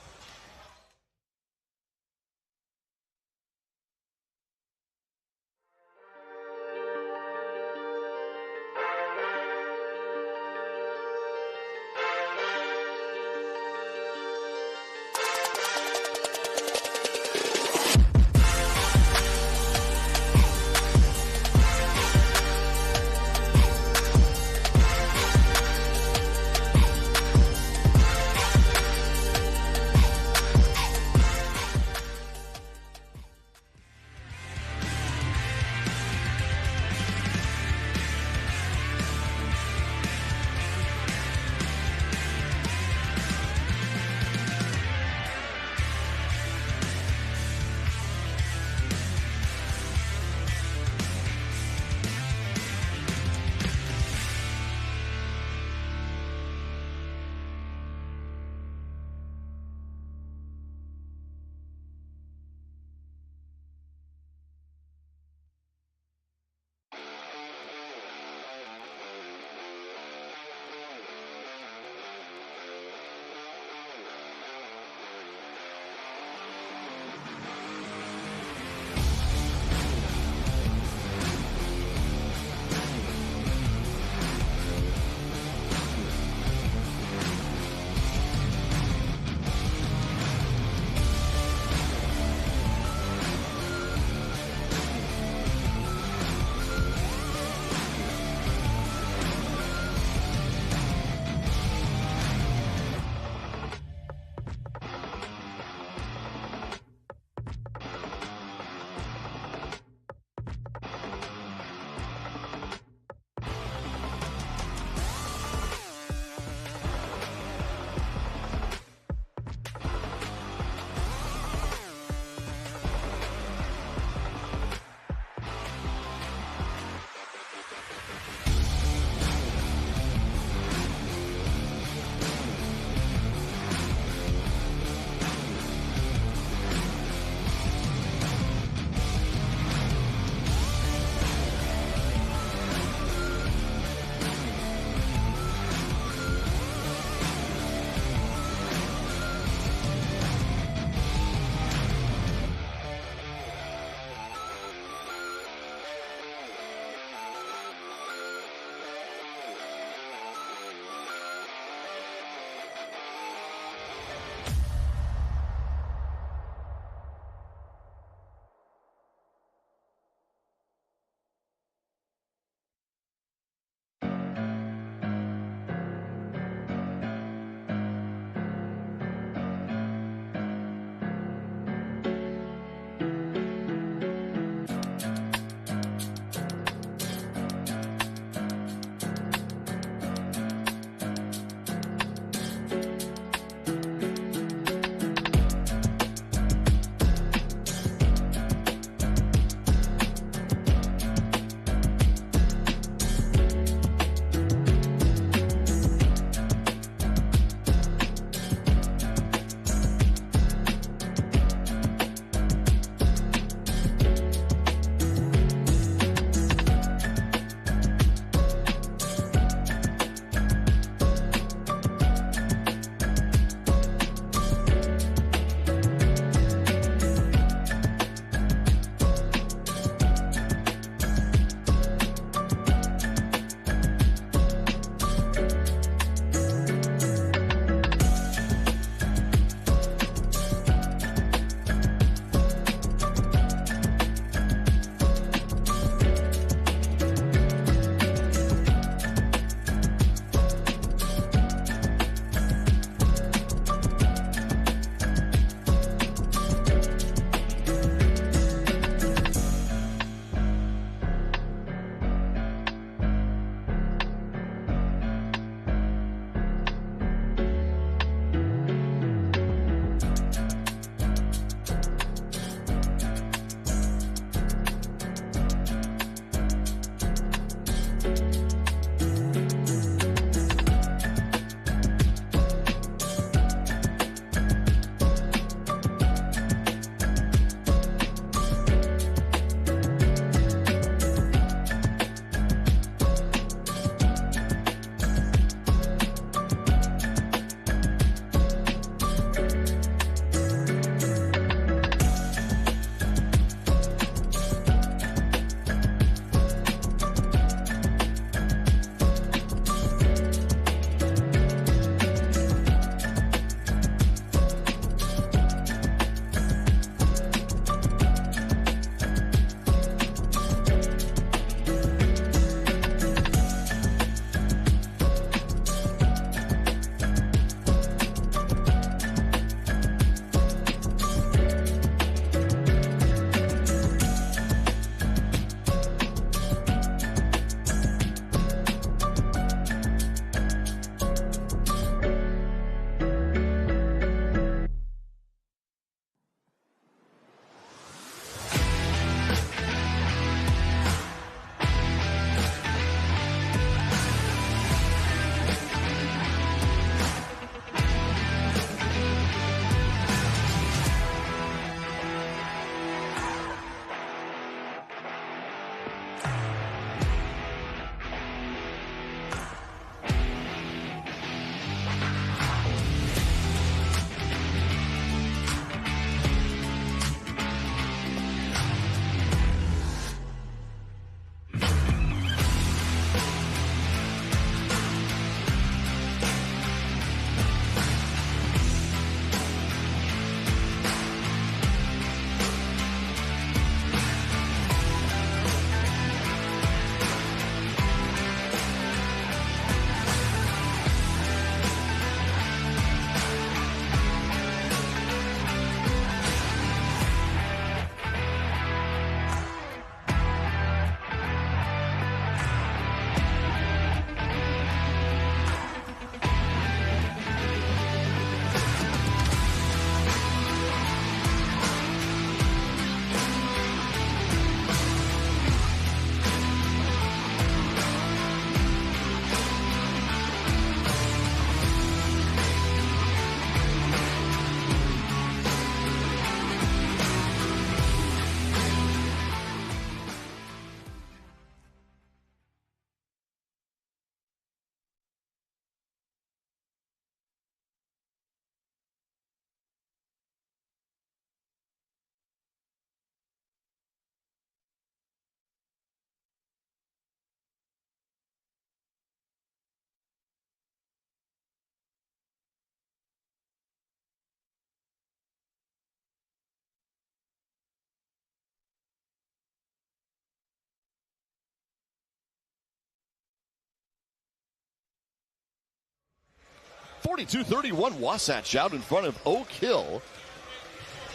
42-31, Wasatch out in front of Oak Hill.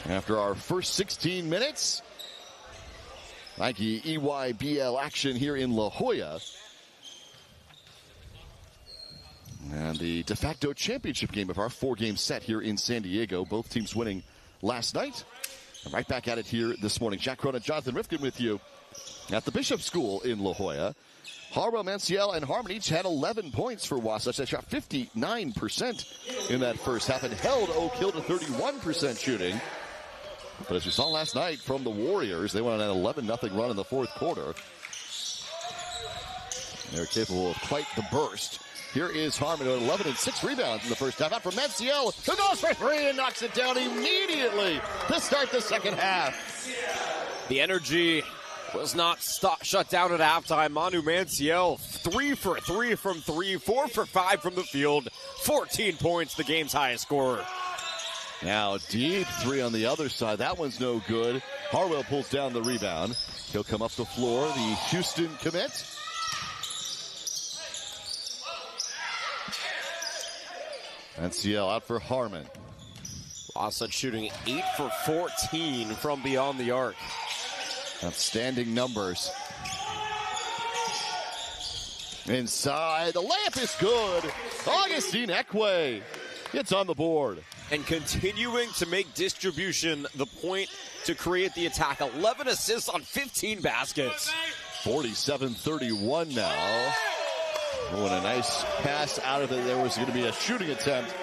After our first 16 minutes, Nike EYBL action here in La Jolla. And the de facto championship game of our 4-game set here in San Diego. Both teams winning last night. And right back at it here this morning. Jack Cronin, Jonathan Rifkin with you at the Bishop School in La Jolla. Harwell, Manciel, and Harmon each had 11 points for Wasatch. They shot 59% in that first half and held Oak Hill to 31% shooting. But as you saw last night from the Warriors, they went on an 11-0 run in the fourth quarter. They're capable of quite the burst. Here is Harmon at 11 and 6 rebounds in the first half. Out from Manciel, who goes for three and knocks it down immediately to start the second half. The energy was not shut down at halftime. Manu Manciel, 3 for 3 from 3, 4 for 5 from the field, 14 points, the game's highest scorer. Now deep three on the other side. That one's no good. Harwell pulls down the rebound. He'll come up the floor, the Houston commit. Manciel out for Harmon. Wasatch shooting 8 for 14 from beyond the arc. Outstanding numbers. Inside, the layup is good. Augustine Ekwe gets on the board. And continuing to make distribution the point to create the attack. 11 assists on 15 baskets. 47-31 now. Oh, and a nice pass out of it. There was going to be a shooting attempt.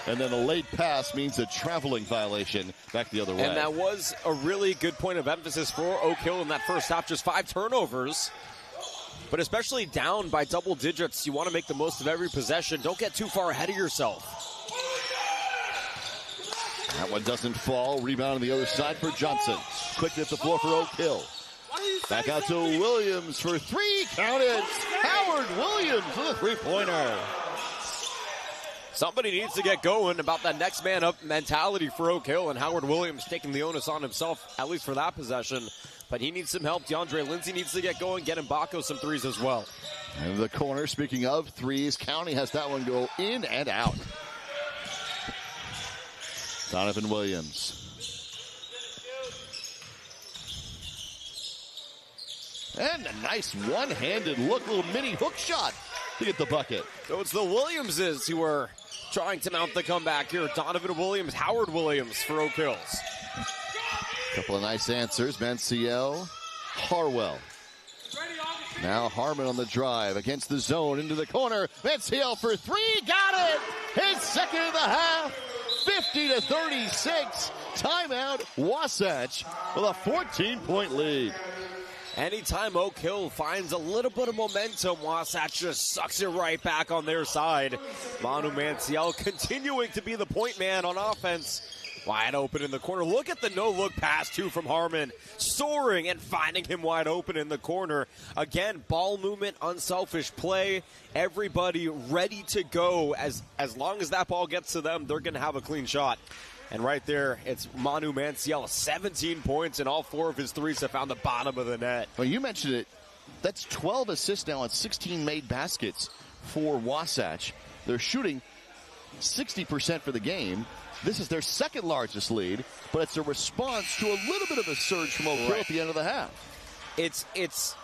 And then a late pass means a traveling violation back the other way. And that was a really good point of emphasis for Oak Hill in that first half. Just 5 turnovers. But especially down by double digits, you want to make the most of every possession. Don't get too far ahead of yourself. That one doesn't fall. Rebound on the other side for Johnson. Quickly at the floor for Oak Hill. Back out to Williams for three. Count it. Howard Williams with a three-pointer. Somebody needs to get going about that next man up mentality for Oak Hill, and Howard Williams taking the onus on himself, at least for that possession. But he needs some help. DeAndre Lindsay needs to get going, get Mbako some threes as well. And the corner, speaking of threes, County has that one go in and out. Donovan Williams. And a nice one-handed look, little mini hook shot to get the bucket. So it's the Williamses who are trying to mount the comeback here. Donovan Williams, Howard Williams for Oak Hills. Couple of nice answers. Manciel, Harwell. Now Harmon on the drive against the zone into the corner. Manciel for three, got it! His second of the half, 50-36. Timeout, Wasatch with a 14-point lead. Anytime Oak Hill finds a little bit of momentum, Wasatch just sucks it right back on their side. Manu Manciel continuing to be the point man on offense. Wide open in the corner. Look at the no-look pass, too, from Harmon. Soaring and finding him wide open in the corner. Again, ball movement, unselfish play. Everybody ready to go. As long as that ball gets to them, they're going to have a clean shot. And right there, it's Manu Manciel, 17 points, and all 4 of his threes have found the bottom of the net. Well, you mentioned it. That's 12 assists now on 16 made baskets for Wasatch. They're shooting 60% for the game. This is their second largest lead, but it's a response to a little bit of a surge from Oak Hill at the end of the half. It's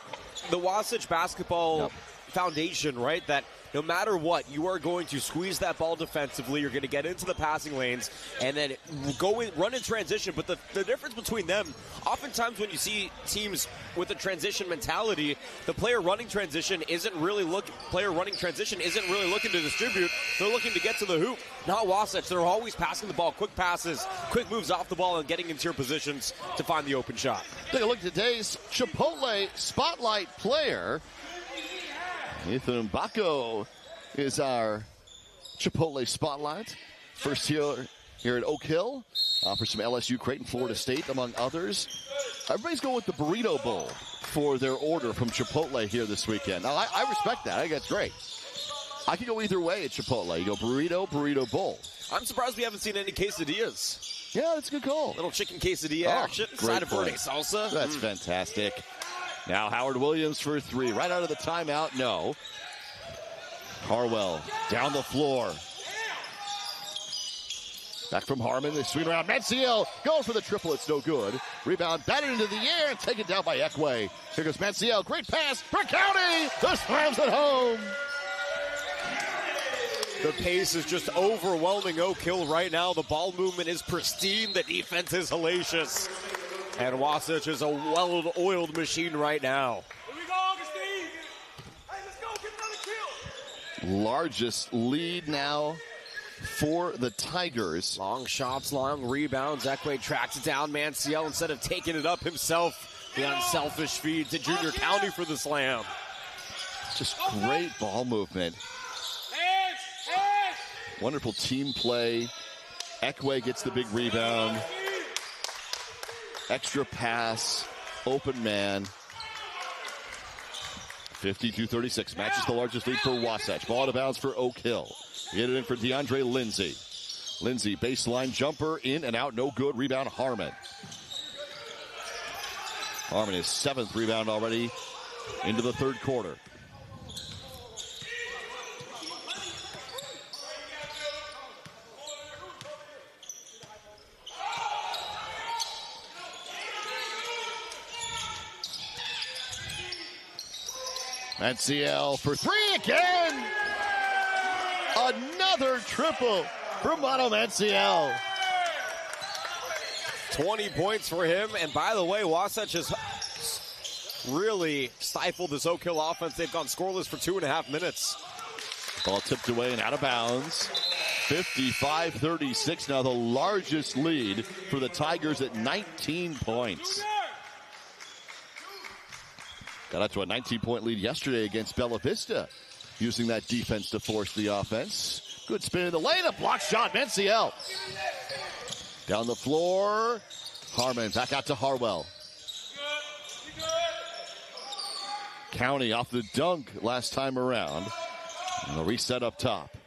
the Wasatch basketball foundation, right? That no matter what, you are going to squeeze that ball defensively. You're going to get into the passing lanes and then run in transition. But the difference between them, oftentimes when you see teams with a transition mentality, the player running transition isn't really looking to distribute. They're looking to get to the hoop. Not Wasatch. They're always passing the ball, quick passes, quick moves off the ball, and getting into your positions to find the open shot. Take a look at today's Chipotle Spotlight player. Ethan Mbako is our Chipotle Spotlight. First here at Oak Hill for some LSU, Creighton, Florida State, among others. Everybody's going with the Burrito Bowl for their order from Chipotle here this weekend. Now, I respect that. I think that's great. I can go either way at Chipotle. You go burrito bowl. I'm surprised we haven't seen any quesadillas. Yeah, that's a good call. Little chicken quesadilla action. Side of verde salsa. That's fantastic. Now Howard Williams for three. Right out of the timeout, no. Harwell down the floor. Back from Harmon, they swing around. Manciel going for the triple, it's no good. Rebound batted into the air and taken down by Ekwe. Here goes Manciel, great pass for County. The slams it home. The pace is just overwhelming Oak Hill right now. The ball movement is pristine. The defense is hellacious. And Wasatch is a well-oiled machine right now. Here we go, Augustine. Hey, let's go. Get another kill. Largest lead now for the Tigers. Long shots, long rebounds. Ekwe tracks it down. Manciel, instead of taking it up himself, the unselfish feed to Junior County for the slam. Just great ball movement. Wonderful team play. Ekwe gets the big rebound. Extra pass. Open man. 52-36. Matches the largest lead for Wasatch. Ball out of bounds for Oak Hill. Get it in for DeAndre Lindsay. Lindsay, baseline jumper, in and out, no good. Rebound, Harmon. Harmon, his 7th rebound already into the third quarter. Manciel for 3 again. Another triple from Mono Manciel. 20 points for him. And by the way, Wasatch has really stifled this Oak Hill offense. They've gone scoreless for 2.5 minutes. Ball tipped away and out of bounds. 55-36. Now the largest lead for the Tigers at 19 points. Got out to a 19-point lead yesterday against Bella Vista, using that defense to force the offense. Good spin in the lane, a block shot, Manciel. Down the floor, Harmon back out to Harwell. County off the dunk last time around. And the reset up top.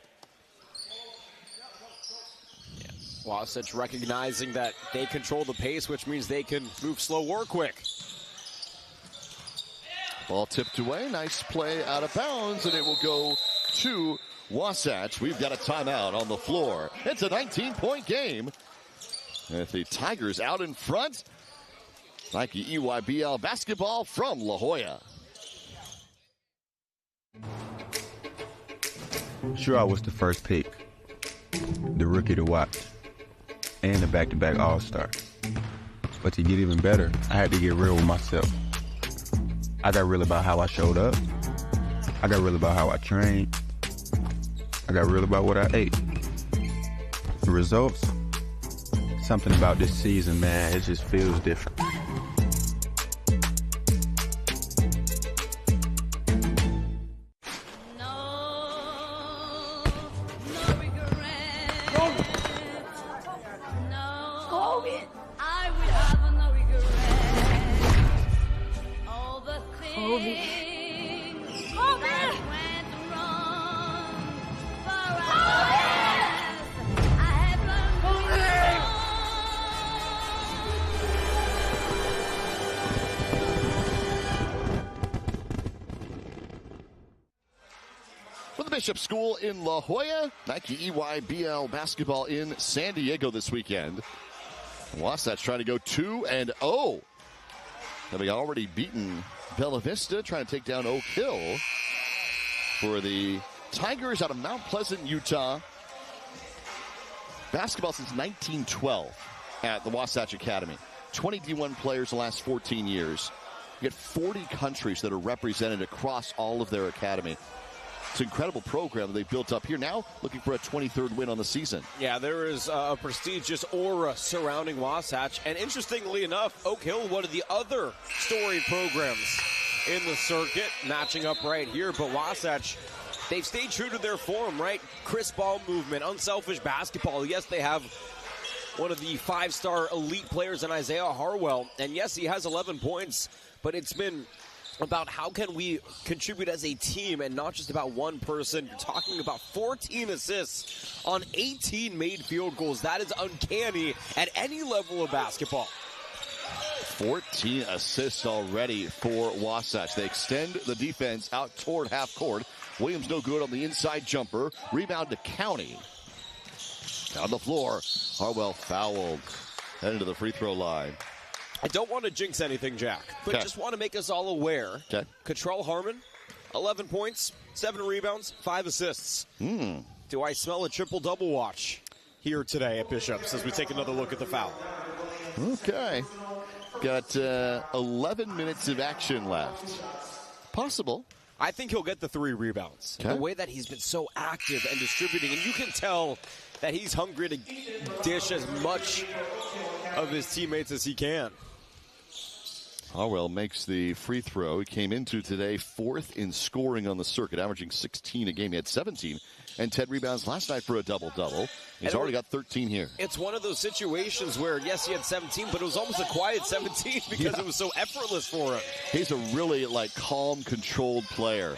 Wasatch recognizing that they control the pace, which means they can move slow or quick. Ball tipped away. Nice play out of bounds, and it will go to Wasatch. We've got a timeout on the floor. It's a 19-point game. With the Tigers out in front. Nike EYBL basketball from La Jolla. Sure, I was the first pick, the rookie to watch, and the back-to-back All-Star. But to get even better, I had to get real with myself. I got real about how I showed up. I got real about how I trained. I got real about what I ate. The results, something about this season, man, it just feels different. Bishop School in La Jolla. Nike EYBL basketball in San Diego this weekend. Wasatch trying to go 2-0. Having already beaten Bella Vista, trying to take down Oak Hill. For the Tigers out of Mount Pleasant, Utah. Basketball since 1912 at the Wasatch Academy. 20 D1 players the last 14 years. You get 40 countries that are represented across all of their academy. It's an incredible program that they've built up here. Now looking for a 23rd win on the season. Yeah, there is a prestigious aura surrounding Wasatch. And interestingly enough, Oak Hill, one of the other storied programs in the circuit, matching up right here. But Wasatch, they've stayed true to their form, right? Crisp ball movement, unselfish basketball. Yes, they have one of the 5-star elite players in Isaiah Harwell. And yes, he has 11 points, but it's been about how can we contribute as a team and not just about one person. You're talking about 14 assists on 18 made field goals. That is uncanny at any level of basketball. 14 assists already for Wasatch. They extend the defense out toward half court. Williams no good on the inside jumper. Rebound to County. On the floor, Harwell fouled. Heading to the free throw line. I don't want to jinx anything, Jack, but just want to make us all aware. Control Harmon, 11 points, 7 rebounds, 5 assists. Do I smell a triple-double watch here today at Bishop's as we take another look at the foul? Okay. Got 11 minutes of action left. Possible. I think he'll get the 3 rebounds. The way that he's been so active and distributing, and you can tell that he's hungry to dish as much of his teammates as he can. Harwell makes the free throw. He came into today 4th in scoring on the circuit, averaging 16 a game. He had 17 and 10 rebounds last night for a double-double. He's already got 13 here. It's one of those situations where, yes, he had 17, but it was almost a quiet 17 because it was so effortless for him. He's a really, calm, controlled player.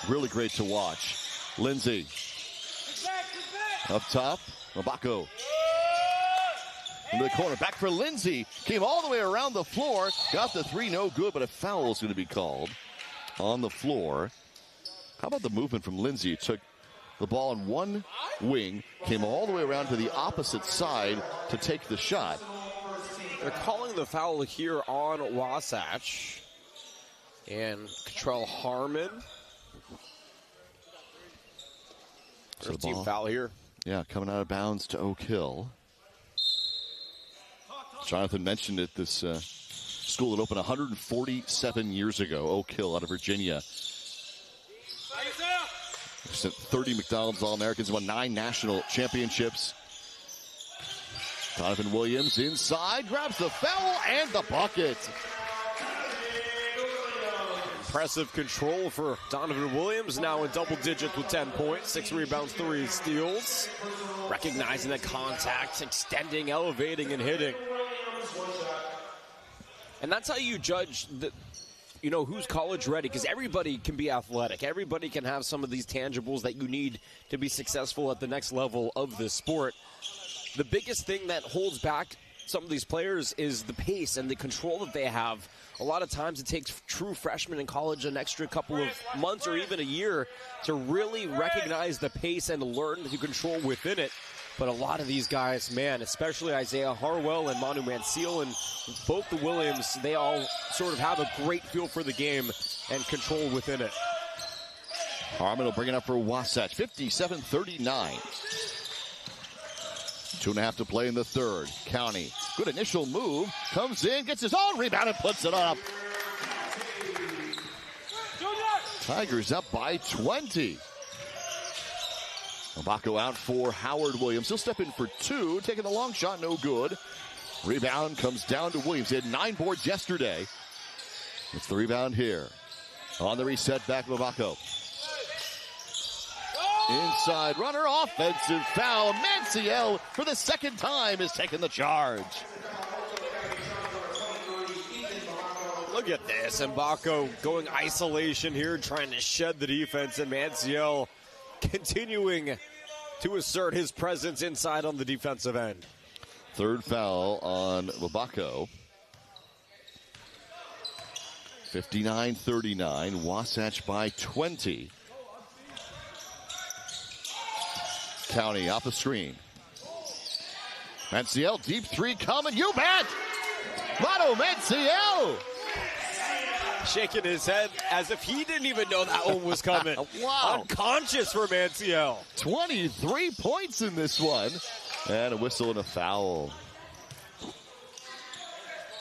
Really great to watch. Lindsay. Up top, Mabako. Into the corner, back for Lindsay. Came all the way around the floor. Got the 3, no good, but a foul is going to be called on the floor. How about the movement from Lindsay? Took the ball in one wing, came all the way around to the opposite side to take the shot. They're calling the foul here on Wasatch. And Control Harmon. First team foul here. Yeah, coming out of bounds to Oak Hill. Jonathan mentioned it, this school that opened 147 years ago, Oak Hill out of Virginia. Sent 30 McDonald's All-Americans, won 9 national championships. Donovan Williams inside, grabs the foul and the bucket. Impressive control for Donovan Williams, now in double digits with 10 points, 6 rebounds, 3 steals. Recognizing the contact, extending, elevating, and hitting. And that's how you judge who's college ready, because everybody can be athletic. Everybody can have some of these tangibles that you need to be successful at the next level of this sport. The biggest thing that holds back some of these players is the pace and the control that they have. A lot of times it takes true freshmen in college an extra couple of months or even a year to really recognize the pace and learn to control within it. But a lot of these guys, man, especially Isaiah Harwell and Manu Manciel and both the Williams, they all sort of have a great feel for the game and control within it. Harmon will bring it up for Wasatch, 57-39. 2.5 to play in the third. County, good initial move, comes in, gets his own rebound and puts it up. Tigers up by 20. Mabako out for Howard Williams. He'll step in for 2, taking the long shot, no good. Rebound comes down to Williams. He had 9 boards yesterday. It's the rebound here. On the reset, back Mabako. Inside runner, offensive foul. Manciel, for the second time, is taking the charge. Look at this. Mbako going isolation here, trying to shed the defense, and Manciel continuing to assert his presence inside on the defensive end. Third foul on Mabako. 59-39, Wasatch by 20. County off the screen. Manciel, deep 3 coming, you bet! Manu Manciel! Shaking his head as if he didn't even know that one was coming. Wow. Unconscious for Manciel. 23 points in this one. And a whistle and a foul.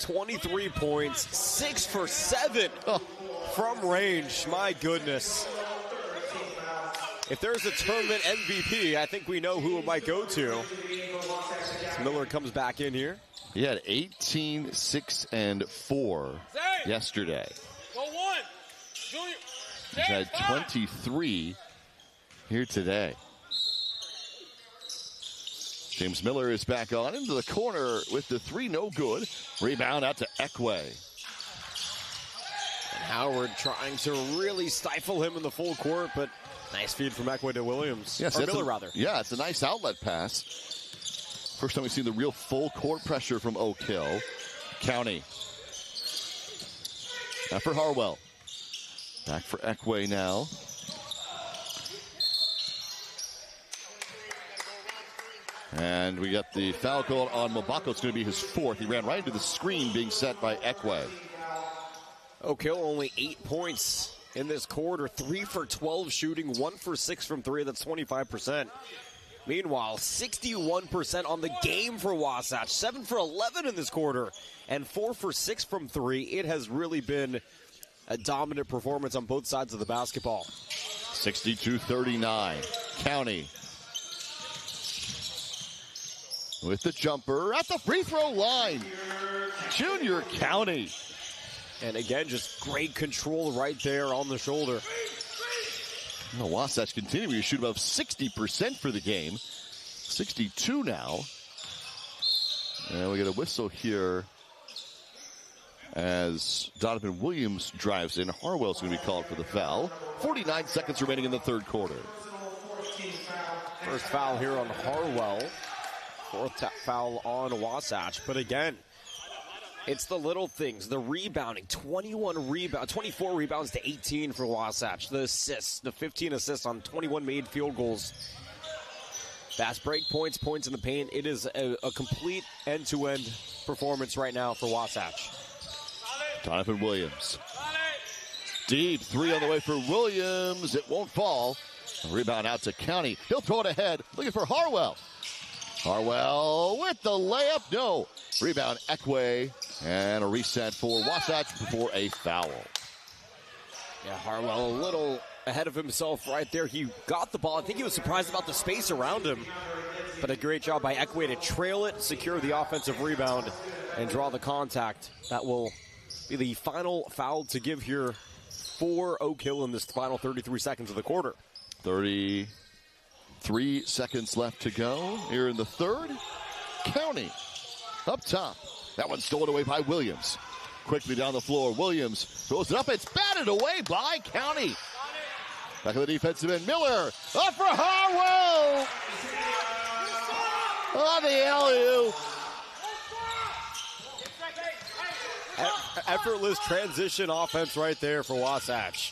23 points, 6 for 7 from range. My goodness. If there's a tournament MVP, I think we know who it might go to. Miller comes back in here. He had 18, 6, and 4 yesterday. Go one. Junior. He's had 23 here today. James Miller is back on into the corner with the 3, no good. Rebound out to Ekwe. And Howard trying to really stifle him in the full court, but nice feed from Ekwe to Williams. Yes, or Miller, rather. Yeah, it's a nice outlet pass. First time we've seen the real full court pressure from Oak Hill. County. Now for Harwell. Back for Ekwe now. And we got the foul call on Mbako. It's going to be his fourth. He ran right into the screen being set by Ekwe. Oak Hill only 8 points in this quarter. 3 for 12 shooting, 1 for 6 from 3. That's 25%. Meanwhile, 61% on the game for Wasatch. 7 for 11 in this quarter and 4 for 6 from 3. It has really been a dominant performance on both sides of the basketball. 62-39. County with the jumper at the free throw line. Junior County. And again, just great control right there on the shoulder. The Wasatch continuing to shoot above 60% for the game. 62 now. And we get a whistle here as Donovan Williams drives in. Harwell's going to be called for the foul. 49 seconds remaining in the third quarter. First foul here on Harwell. Fourth foul on Wasatch. But again, it's the little things, the rebounding. 24 rebounds to 18 for Wasatch. The assists, the 15 assists on 21 made field goals. Fast break points, points in the paint. It is a complete end-to-end performance right now for Wasatch. Donovan Williams. Deep three on the way for Williams. It won't fall. A rebound out to County. He'll throw it ahead. Looking for Harwell. Harwell with the layup. No. Rebound Ekwe. And a reset for Wasatch before a foul. Yeah, Harwell a little ahead of himself right there. He got the ball. I think he was surprised about the space around him. But a great job by Ekwe to trail it, secure the offensive rebound, and draw the contact. That will be the final foul to give here for Oak Hill in this final 33 seconds of the quarter. 33 seconds left to go here in the third. County up top. That one stolen away by Williams. Quickly down the floor. Williams throws it up. It's batted away by County. Back of the defensive end. Miller up for Harwell. On the alley-oop. Effortless transition offense right there for Wasatch.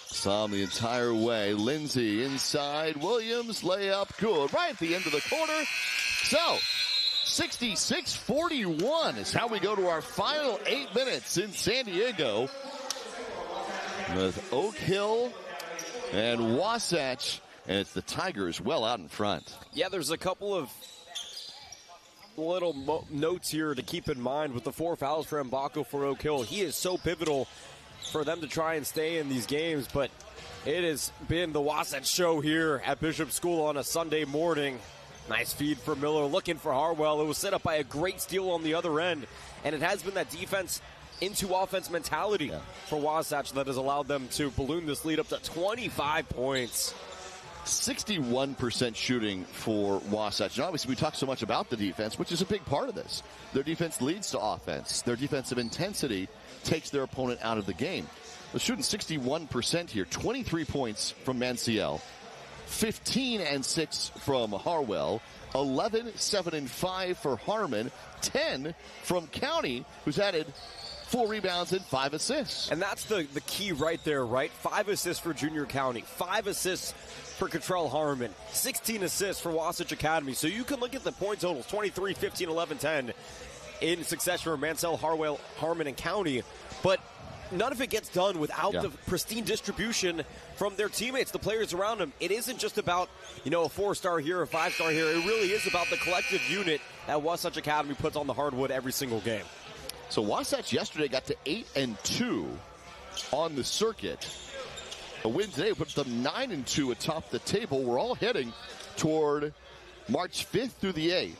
Some the entire way. Lindsay inside. Williams layup good. Right at the end of the quarter. So, 66-41 is how we go to our final 8 minutes in San Diego. With Oak Hill and Wasatch. And it's the Tigers well out in front. Yeah, there's a couple of little notes here to keep in mind with the 4 fouls for Mbako for Oak Hill. He is so pivotal for them to try and stay in these games, but it has been the Wasatch show here at Bishop School on a Sunday morning. Nice feed for Miller, looking for Harwell. It was set up by a great steal on the other end, and it has been that defense into offense mentality for Wasatch that has allowed them to balloon this lead up to 25 points. 61% shooting for Wasatch. And obviously, we talk so much about the defense, which is a big part of this. Their defense leads to offense. Their defensive intensity takes their opponent out of the game. They're shooting 61% here. 23 points from Manciel. 15 and 6 from Harwell. 11, 7, and 5 for Harmon. 10 from County, who's added 4 rebounds and 5 assists. And that's the key right there, right? 5 assists for Junior County. 5 assists for Cottrell Harmon. 16 assists for Wasatch Academy. So you can look at the point totals, 23, 15, 11, 10 in succession for Mansell, Harwell, Harmon, and County. But none of it gets done without the pristine distribution from their teammates, the players around them. It isn't just about, a 4-star here, a 5-star here. It really is about the collective unit that Wasatch Academy puts on the hardwood every single game. So Wasatch yesterday got to 8-2 on the circuit. A win today puts them 9-2 atop the table. We're all heading toward March 5th through the 8th.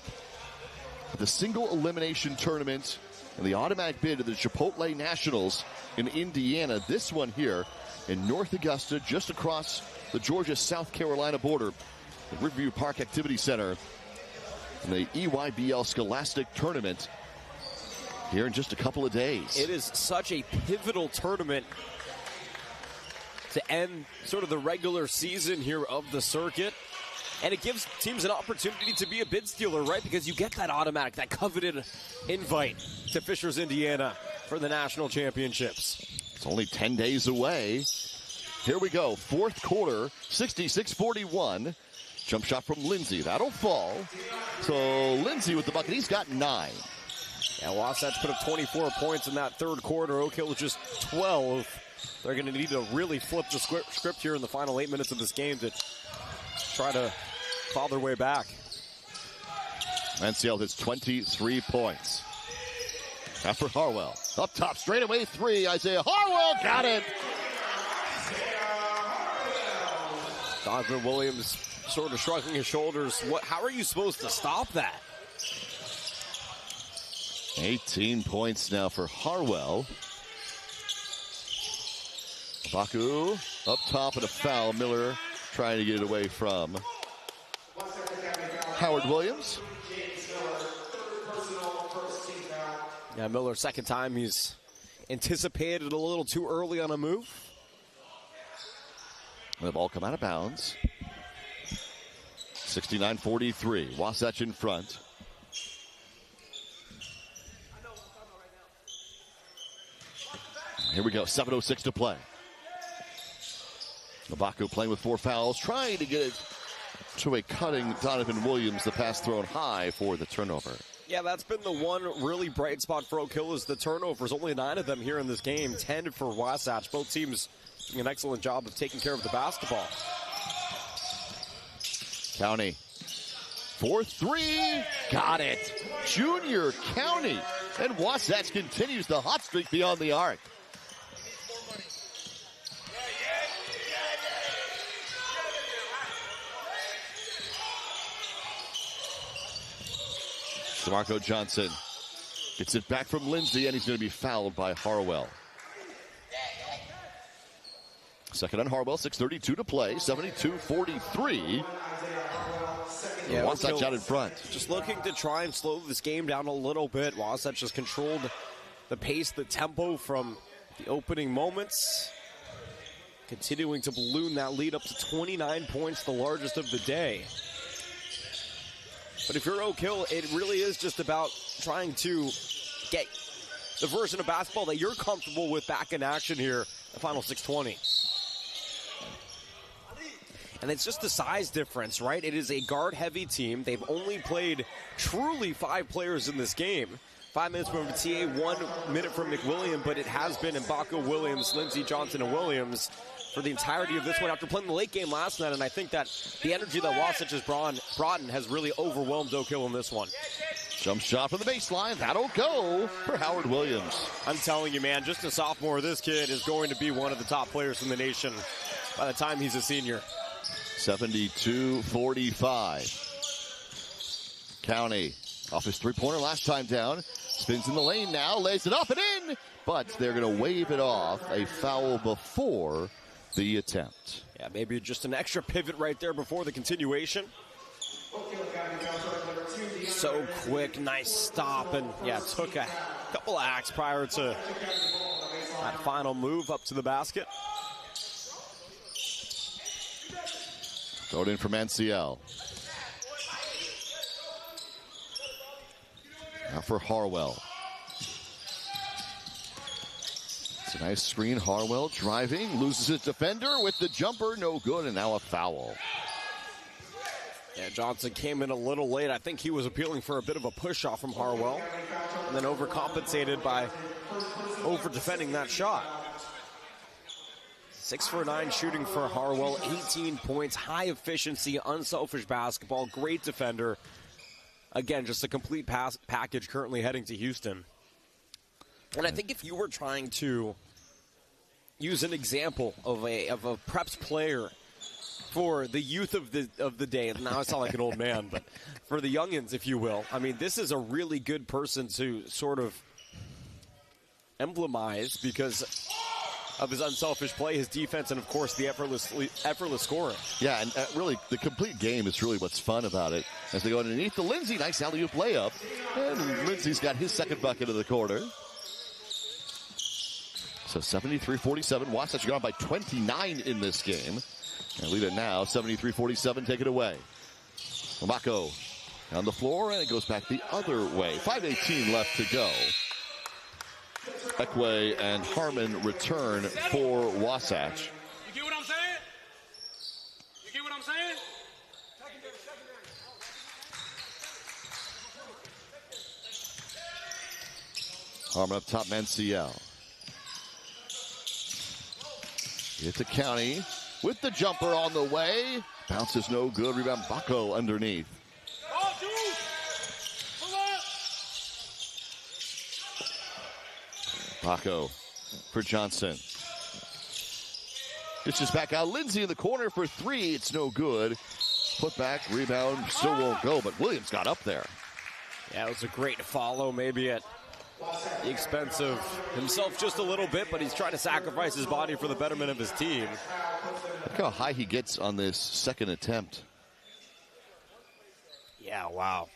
The single elimination tournament and the automatic bid to the Chipotle Nationals in Indiana. This one here in North Augusta, just across the Georgia-South Carolina border. The Riverview Park Activity Center. And the EYBL Scholastic Tournament here in just a couple of days. It is such a pivotal tournament to end sort of the regular season here of the circuit. And it gives teams an opportunity to be a bid stealer, right? Because you get that automatic, that coveted invite to Fishers, Indiana for the national championships. It's only 10 days away. Here we go. Fourth quarter, 66-41. Jump shot from Lindsay. That'll fall. So Lindsay with the bucket. He's got 9. Yeah, Wasatch put up 24 points in that third quarter. Oak Hill just 12. They're going to need to really flip the script here in the final 8 minutes of this game to try to claw their way back. NCL has 23 points. After Harwell. Up top, straightaway 3. Isaiah Harwell got it. Donovan Williams sort of shrugging his shoulders. How are you supposed to stop that? 18 points now for Harwell. Baku up top and a foul. Miller trying to get it away from Howard Williams. Yeah, Miller, second time he's anticipated a little too early on a move. And the ball come out of bounds. 69-43. Wasatch in front. Here we go. 7:06 to play. Baku playing with 4 fouls, trying to get it to a cutting Donovan Williams. The pass thrown high for the turnover. Yeah, that's been the one really bright spot for Oak Hill is the turnovers. Only 9 of them here in this game, 10 for Wasatch. Both teams doing an excellent job of taking care of the basketball. County. 4-3. Got it. Junior County. And Wasatch continues the hot streak beyond the arc. DeMarco Johnson gets it back from Lindsay, and he's going to be fouled by Harwell. Second on Harwell, 6:32 to play, 72-43. Yeah, Wasatch out in front. Just looking to try and slow this game down a little bit. Wasatch has controlled the pace, the tempo from the opening moments. Continuing to balloon that lead up to 29 points, the largest of the day. But if you're Oak Hill, it really is just about trying to get the version of basketball that you're comfortable with back in action here, the final 6:20. And it's just the size difference, right? It is a guard-heavy team. They've only played truly 5 players in this game. 5 minutes from TA, 1 minute from McWilliam, but it has been Mbako Williams, Lindsey Johnson, and Williams for the entirety of this one after playing the late game last night, and I think that the energy that Wasatch has brought in has really overwhelmed Oak Hill in this one. Jump shot from the baseline. That'll go for Howard Williams. I'm telling you, man, just a sophomore, this kid is going to be one of the top players in the nation by the time he's a senior. 72-45. County off his three-pointer last time down. Spins in the lane now, lays it up and in, but they're going to wave it off. A foul before the attempt. Yeah, maybe just an extra pivot right there before the continuation. So quick, nice stop, and yeah, took a couple of acts prior to that final move up to the basket. Throw it in from NCL. Now for Harwell. It's a nice screen. Harwell driving, loses his defender with the jumper, no good, and now a foul. Yeah, Johnson came in a little late. I think he was appealing for a bit of a push off from Harwell, and then overcompensated by over-defending that shot. 6 for 9 shooting for Harwell, 18 points, high efficiency, unselfish basketball, great defender. Again, just a complete package currently heading to Houston. And I think if you were trying to use an example of a preps player for the youth of the day, and now I sound like an old man, but for the youngins, if you will, I mean, this is a really good person to sort of emblemize because of his unselfish play, his defense, and of course the effortless scoring. Yeah, and really the complete game is really what's fun about it. As they go underneath the Lindsay, nice alley-oop layup, and Lindsay's got his second bucket of the quarter. So 73-47, Wasatch gone by 29 in this game. And lead it now, 73-47, take it away. Mbako on the floor, and it goes back the other way. 5:18 left to go. Ekwe and Harmon return for Wasatch. You get what I'm You get what I'm saying? Harmon up top, Manciel. It's a County with the jumper on the way. Bounce is no good. Rebound Baco underneath. Oh, dude! Pull up! Baco for Johnson. Dishes back out. Lindsay in the corner for three. It's no good. Put back, rebound, still won't go, but Williams got up there. Yeah, it was a great follow, maybe at the expense of himself just a little bit, but he's trying to sacrifice his body for the betterment of his team. Look how high he gets on this second attempt. Yeah, wow.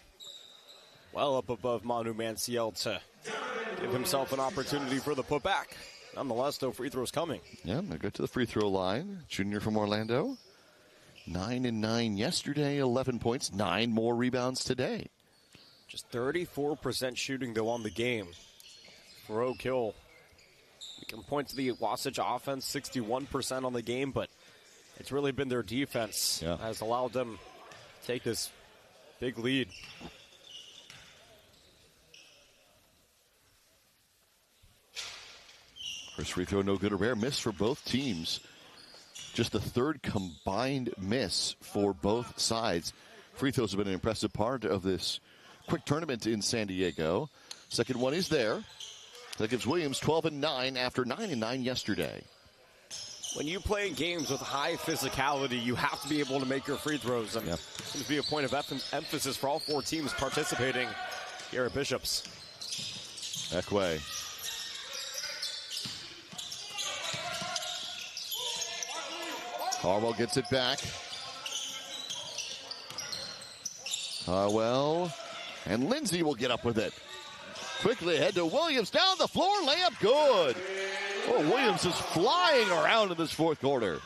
Well up above Manu Manciel to give himself an opportunity for the putback. Nonetheless, no free throws coming. Yeah, I go to the free throw line. Junior from Orlando. 9 and 9 yesterday, 11 points, 9 more rebounds today. Just 34% shooting, though, on the game for Oak Hill. We can point to the Wasatch offense, 61% on the game, but it's really been their defense that has allowed them to take this big lead. First free throw, no good. A rare miss for both teams. Just the third combined miss for both sides. Free throws have been an impressive part of this quick tournament in San Diego. Second one is there. That gives Williams 12 and 9 after 9 and 9 yesterday. When you play in games with high physicality, you have to be able to make your free throws. And it seems to be a point of emphasis for all four teams participating here at Bishops. Ekwe. Harwell gets it back. Harwell and Lindsay will get up with it. Quickly ahead to Williams, down the floor, layup good. Oh, Williams is flying around in this fourth quarter.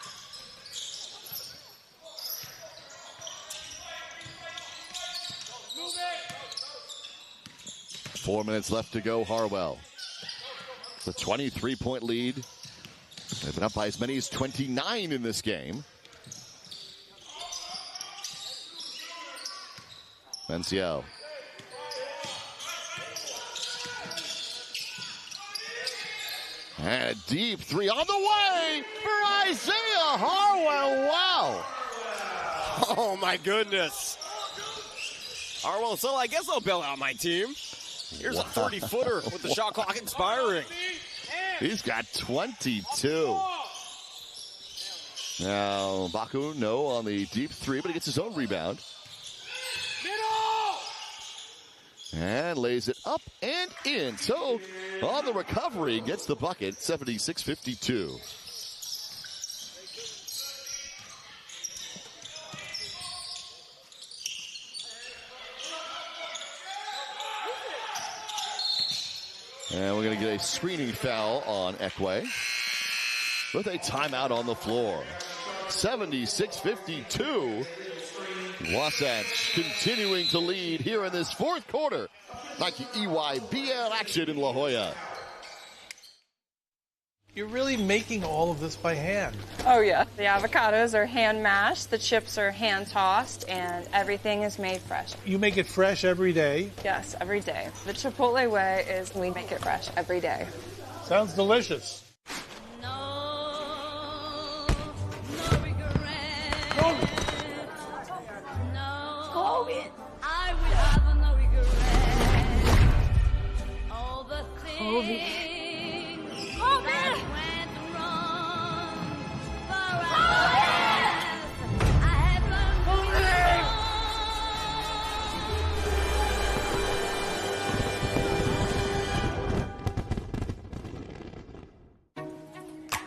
Move it! 4 minutes left to go, Harwell. It's a 23-point lead. They've been up by as many as 29 in this game. Manciel. And a deep three on the way for Isaiah Harwell. Wow. Oh, my goodness. Harwell, so I guess I'll bail out my team. Here's a 30-footer with the shot clock expiring. He's got 22. Now, Baku, no on the deep three, but he gets his own rebound. And lays it up and in. So, on the recovery, gets the bucket, 76-52. And we're going to get a screening foul on Ekwe with a timeout on the floor. 76-52. Wasatch continuing to lead here in this fourth quarter. Like the EYBL action in La Jolla. You're really making all of this by hand. Oh yeah. The avocados are hand mashed, the chips are hand tossed, and everything is made fresh. You make it fresh every day. Yes, every day. The Chipotle way is we make it fresh every day. Sounds delicious. No regret. No, I will have no regret. All the things that went wrong for us, I have learned.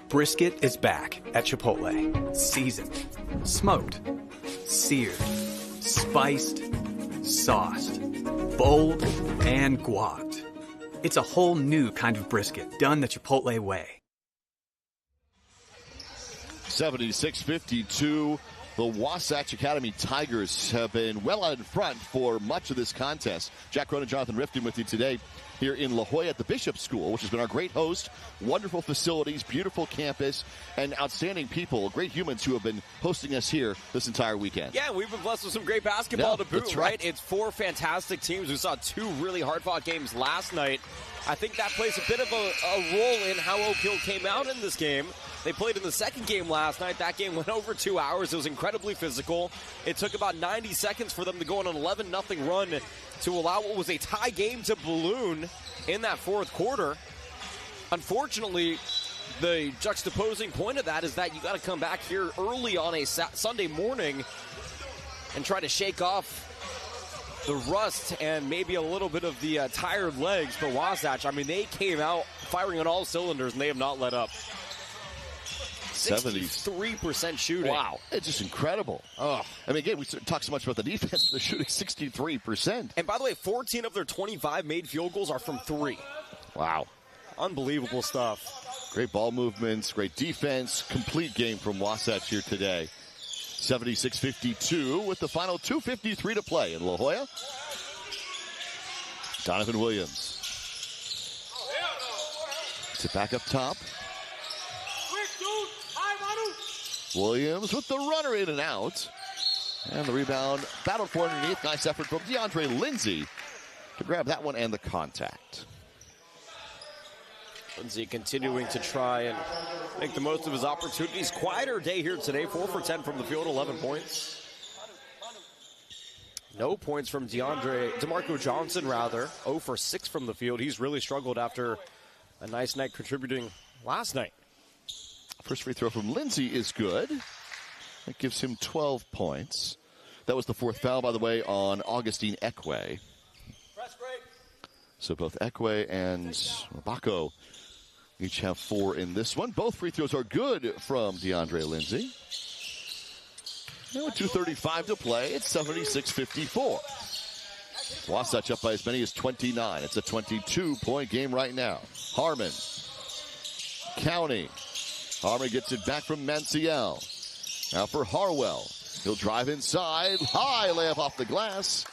Brisket is back at Chipotle. Seasoned, smoked, seared, spiced, sauced, bold, and guacced. It's a whole new kind of brisket done the Chipotle way. 76-52. The Wasatch Academy Tigers have been well out in front for much of this contest. Jack Cronin, Jonathan Rifkin with you today here in La Jolla at the Bishop School, which has been our great host. Wonderful facilities, beautiful campus, and outstanding people, great humans who have been hosting us here this entire weekend. Yeah, we've been blessed with some great basketball to boot, that's right? It's 4 fantastic teams. We saw 2 really hard-fought games last night. I think that plays a bit of a role in how Oak Hill came out in this game. They played in the second game last night. That game went over 2 hours. It was incredibly physical. It took about 90 seconds for them to go on an 11-0 run to allow what was a tie game to balloon in that fourth quarter. Unfortunately, the juxtaposing point of that is that you got to come back here early on a Sunday morning and try to shake off the rust and maybe a little bit of the tired legs for Wasatch. I mean, they came out firing on all cylinders, and they have not let up. 63% shooting. Wow, it's just incredible. I mean, again, we talk so much about the defense, but they're shooting 63%. And by the way, 14 of their 25 made field goals are from 3. Wow. Unbelievable stuff. Great ball movements, great defense, complete game from Wasatch here today. 76-52 with the final 2:53 to play in La Jolla. Donovan Williams. To back up top. Williams with the runner in and out. And the rebound battled for underneath. Nice effort from DeAndre Lindsay to grab that one and the contact. Lindsay continuing to try and make the most of his opportunities. Quieter day here today. 4 for 10 from the field, 11 points. No points from DeMarco Johnson, rather. 0 for 6 from the field. He's really struggled after a nice night contributing last night. First free throw from Lindsay is good. That gives him 12 points. That was the 4th foul, by the way, on Augustine Ekwe. So both Ekwe and Bako each have 4 in this one. Both free throws are good from DeAndre Lindsay. Now with 2:35 to play, it's 76-54. Wasatch up by as many as 29. It's a 22-point game right now. Harmon. County. Harmon gets it back from Manciel. Now for Harwell. He'll drive inside. High layup off the glass.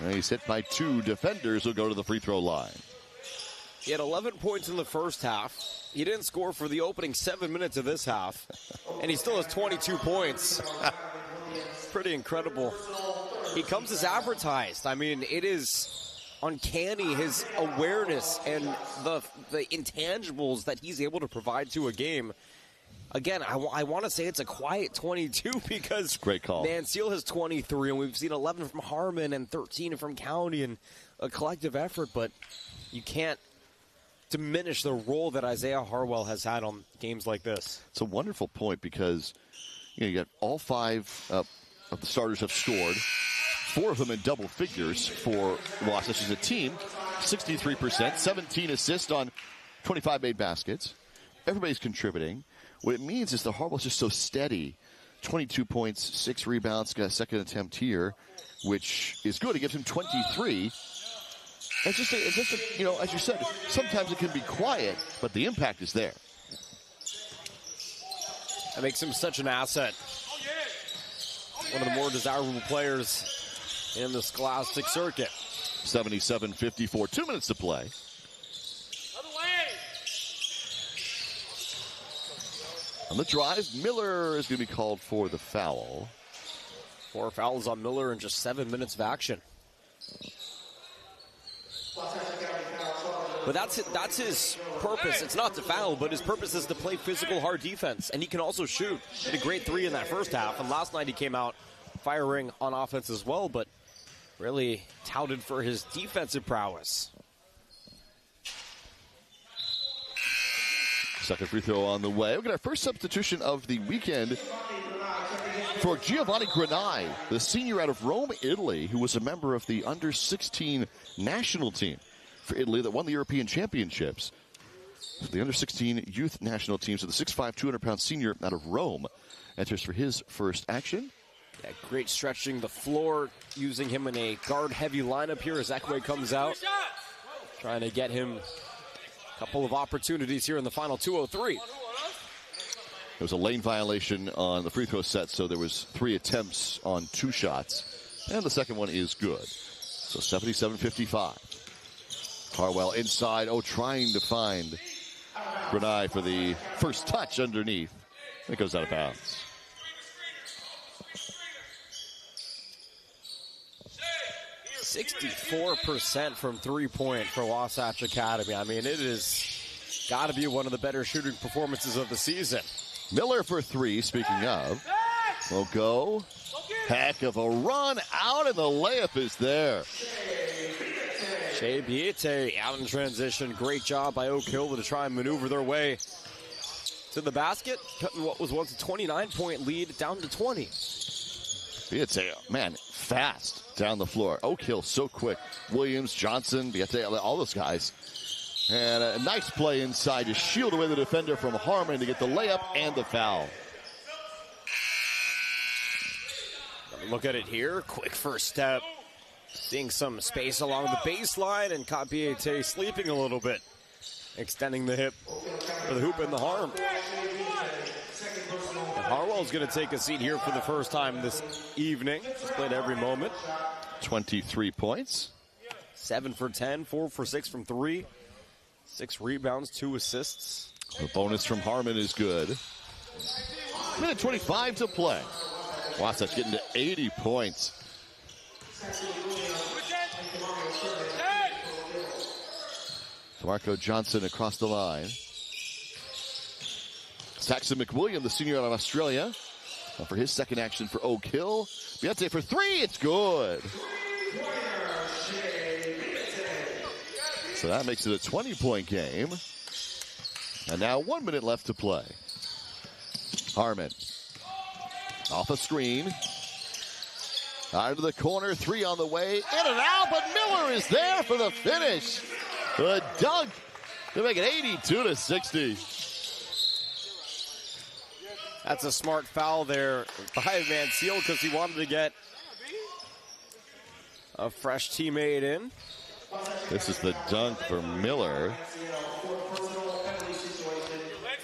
And he's hit by 2 defenders who'll go to the free throw line. He had 11 points in the first half. He didn't score for the opening 7 minutes of this half. And he still has 22 points. Pretty incredible. He comes as advertised. I mean, it is uncanny, his awareness and the intangibles that he's able to provide to a game. Again, I want to say it's a quiet 22 because great call. Manciel has 23, and we've seen 11 from Harmon and 13 from County, and a collective effort, but you can't diminish the role that Isaiah Harwell has had on games like this. It's a wonderful point because you got all 5 of the starters have scored. 4 of them in double figures for Wasatch as a team. 63%, 17 assists on 25 made baskets. Everybody's contributing. What it means is the Harwell's just so steady. 22 points, 6 rebounds, got a second attempt here, which is good. It gives him 23. It's just as you said, sometimes it can be quiet, but the impact is there. That makes him such an asset. One of the more desirable players in the Scholastic circuit. 77-54, 2 minutes to play. On the drive, Miller is going to be called for the foul. 4 fouls on Miller in just 7 minutes of action. But that's his purpose. It's not to foul, but his purpose is to play physical, hard defense. And he can also shoot. He had a great 3 in that first half. And last night he came out firing on offense as well, but really touted for his defensive prowess. Second free throw on the way. We've got our first substitution of the weekend for Giovanni Granai, the senior out of Rome, Italy, who was a member of the under-16 national team for Italy that won the European Championships. So the under-16 youth national team, so the 6'5", 200-pound senior out of Rome enters for his first action. Yeah, great stretching the floor, using him in a guard-heavy lineup here as Ekwe comes out. Trying to get him a couple of opportunities here in the final 2:03. There was a lane violation on the free throw set, so there was 3 attempts on 2 shots. And the second one is good. So 77-55. Harwell inside. Oh, trying to find Grenai for the first touch underneath. It goes out of bounds. %64% from three-point for Wasatch Academy. I mean, it is got to be one of the better shooting performances of the season. Miller for 3, speaking of. Will go. Heck of a run out, and the layup is there. Shea Biete out in transition. Great job by Oak Hill to try and maneuver their way to the basket, cutting what was once a 29-point lead down to 20. Biete, man, fast down the floor. Oak Hill so quick. Williams, Johnson, Biete, all those guys. And a nice play inside to shield away the defender from Harmon to get the layup and the foul. Look at it here. Quick first step. Seeing some space along the baseline, and caught Biete sleeping a little bit. Extending the hip for the hoop and the harm. And Harwell's going to take a seat here for the first time this evening. He's played every moment. 23 points. 7 for 10, 4 for 6 from 3. 6 rebounds, 2 assists. The bonus from Harmon is good. Minute 25 to play. Wasatch getting to 80 points. DeMarco Johnson across the line. Saxon McWilliam, the senior out of Australia, for his second action for Oak Hill. Biete for 3, it's good. So that makes it a 20-point game. And now 1 minute left to play. Harmon off a screen. Out of the corner, 3 on the way. In and out, but Miller is there for the finish. The dunk to make it 82-60. That's a smart foul there by Van Seal because he wanted to get a fresh teammate in. This is the dunk for Miller.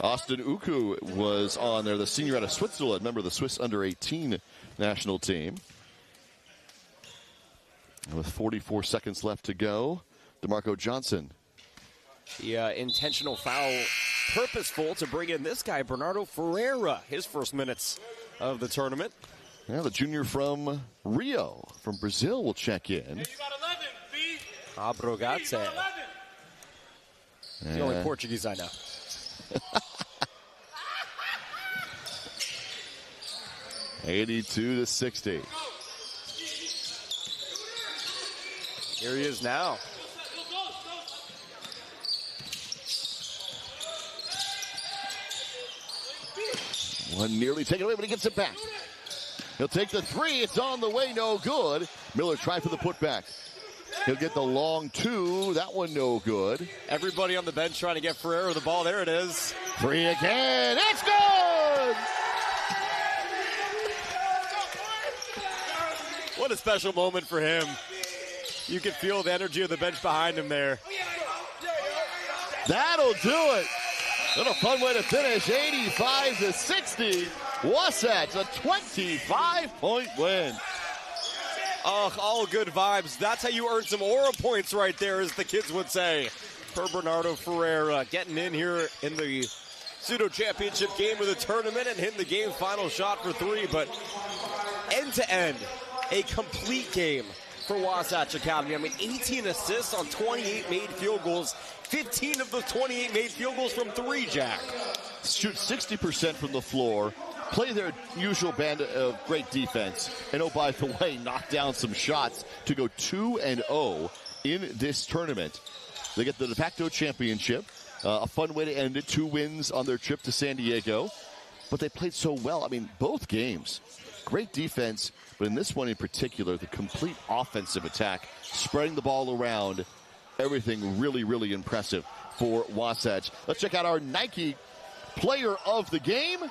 Austin Uku was on there, the senior out of Switzerland, member of the Swiss under-18 national team. And with 44 seconds left to go, DeMarco Johnson. The intentional foul, purposeful to bring in this guy, Bernardo Ferreira, his first minutes of the tournament. Yeah, the junior from Rio, from Brazil, will check in. Abrogate. The only Portuguese I know. (82-60). Here he is now. One nearly taken away, but he gets it back. He'll take the 3. It's on the way, no good. Miller tried for the putback. He'll get the long 2. That one no good. Everybody on the bench trying to get Ferreira the ball. There it is. 3 again. It's good! What a special moment for him. You can feel the energy of the bench behind him there. That'll do it. What a fun way to finish. 85-60. Wasatch, a 25-point win. Oh, all good vibes. That's how you earn some aura points right there, as the kids would say. For Bernardo Ferreira, getting in here in the pseudo-championship game of the tournament and hitting the game final shot for 3. But end-to-end, a complete game for Wasatch Academy. I mean, 18 assists on 28 made field goals. 15 of the 28 made field goals from 3, Jack. Shoot 60% from the floor. Play their usual band of great defense. And oh, by the way, knock down some shots to go 2-0 in this tournament. They get the de facto championship. A fun way to end it. 2 wins on their trip to San Diego. But they played so well. I mean, both games. Great defense. But in this one in particular, the complete offensive attack. Spreading the ball around. Everything really, really impressive for Wasatch. Let's check out our Nike player of the game.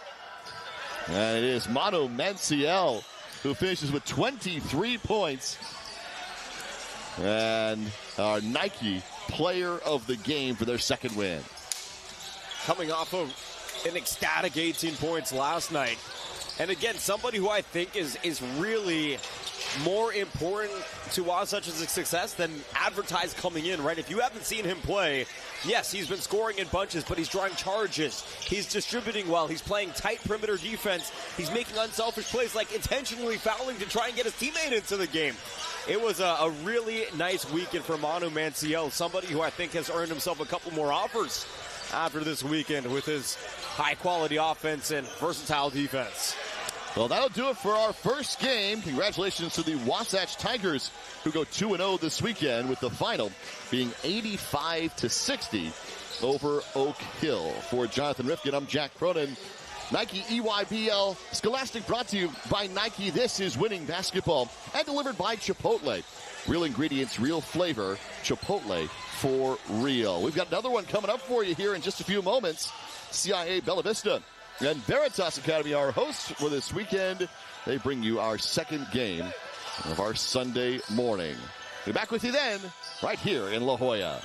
And it is Mano Manciel, who finishes with 23 points. And our Nike player of the game for their second win. Coming off of an ecstatic 18 points last night. And again, somebody who I think is really more important to Wasatch's success than advertised coming in, right? If you haven't seen him play, yes, he's been scoring in bunches, but he's drawing charges. He's distributing well. He's playing tight perimeter defense. He's making unselfish plays, like intentionally fouling to try and get his teammate into the game. It was a really nice weekend for Manu Manciel, somebody who I think has earned himself a couple more offers after this weekend with his high-quality offense and versatile defense. Well, that'll do it for our first game. Congratulations to the Wasatch Tigers, who go 2-0 this weekend, with the final being 85-60 over Oak Hill. For Jonathan Rifkin, I'm Jack Cronin. Nike EYBL Scholastic brought to you by Nike. This is Winning Basketball, and delivered by Chipotle. Real ingredients, real flavor. Chipotle for real. We've got another one coming up for you here in just a few moments. CIA Bella Vista and Veritas Academy, our hosts for this weekend. They bring you our second game of our Sunday morning. We'll be back with you then, right here in La Jolla.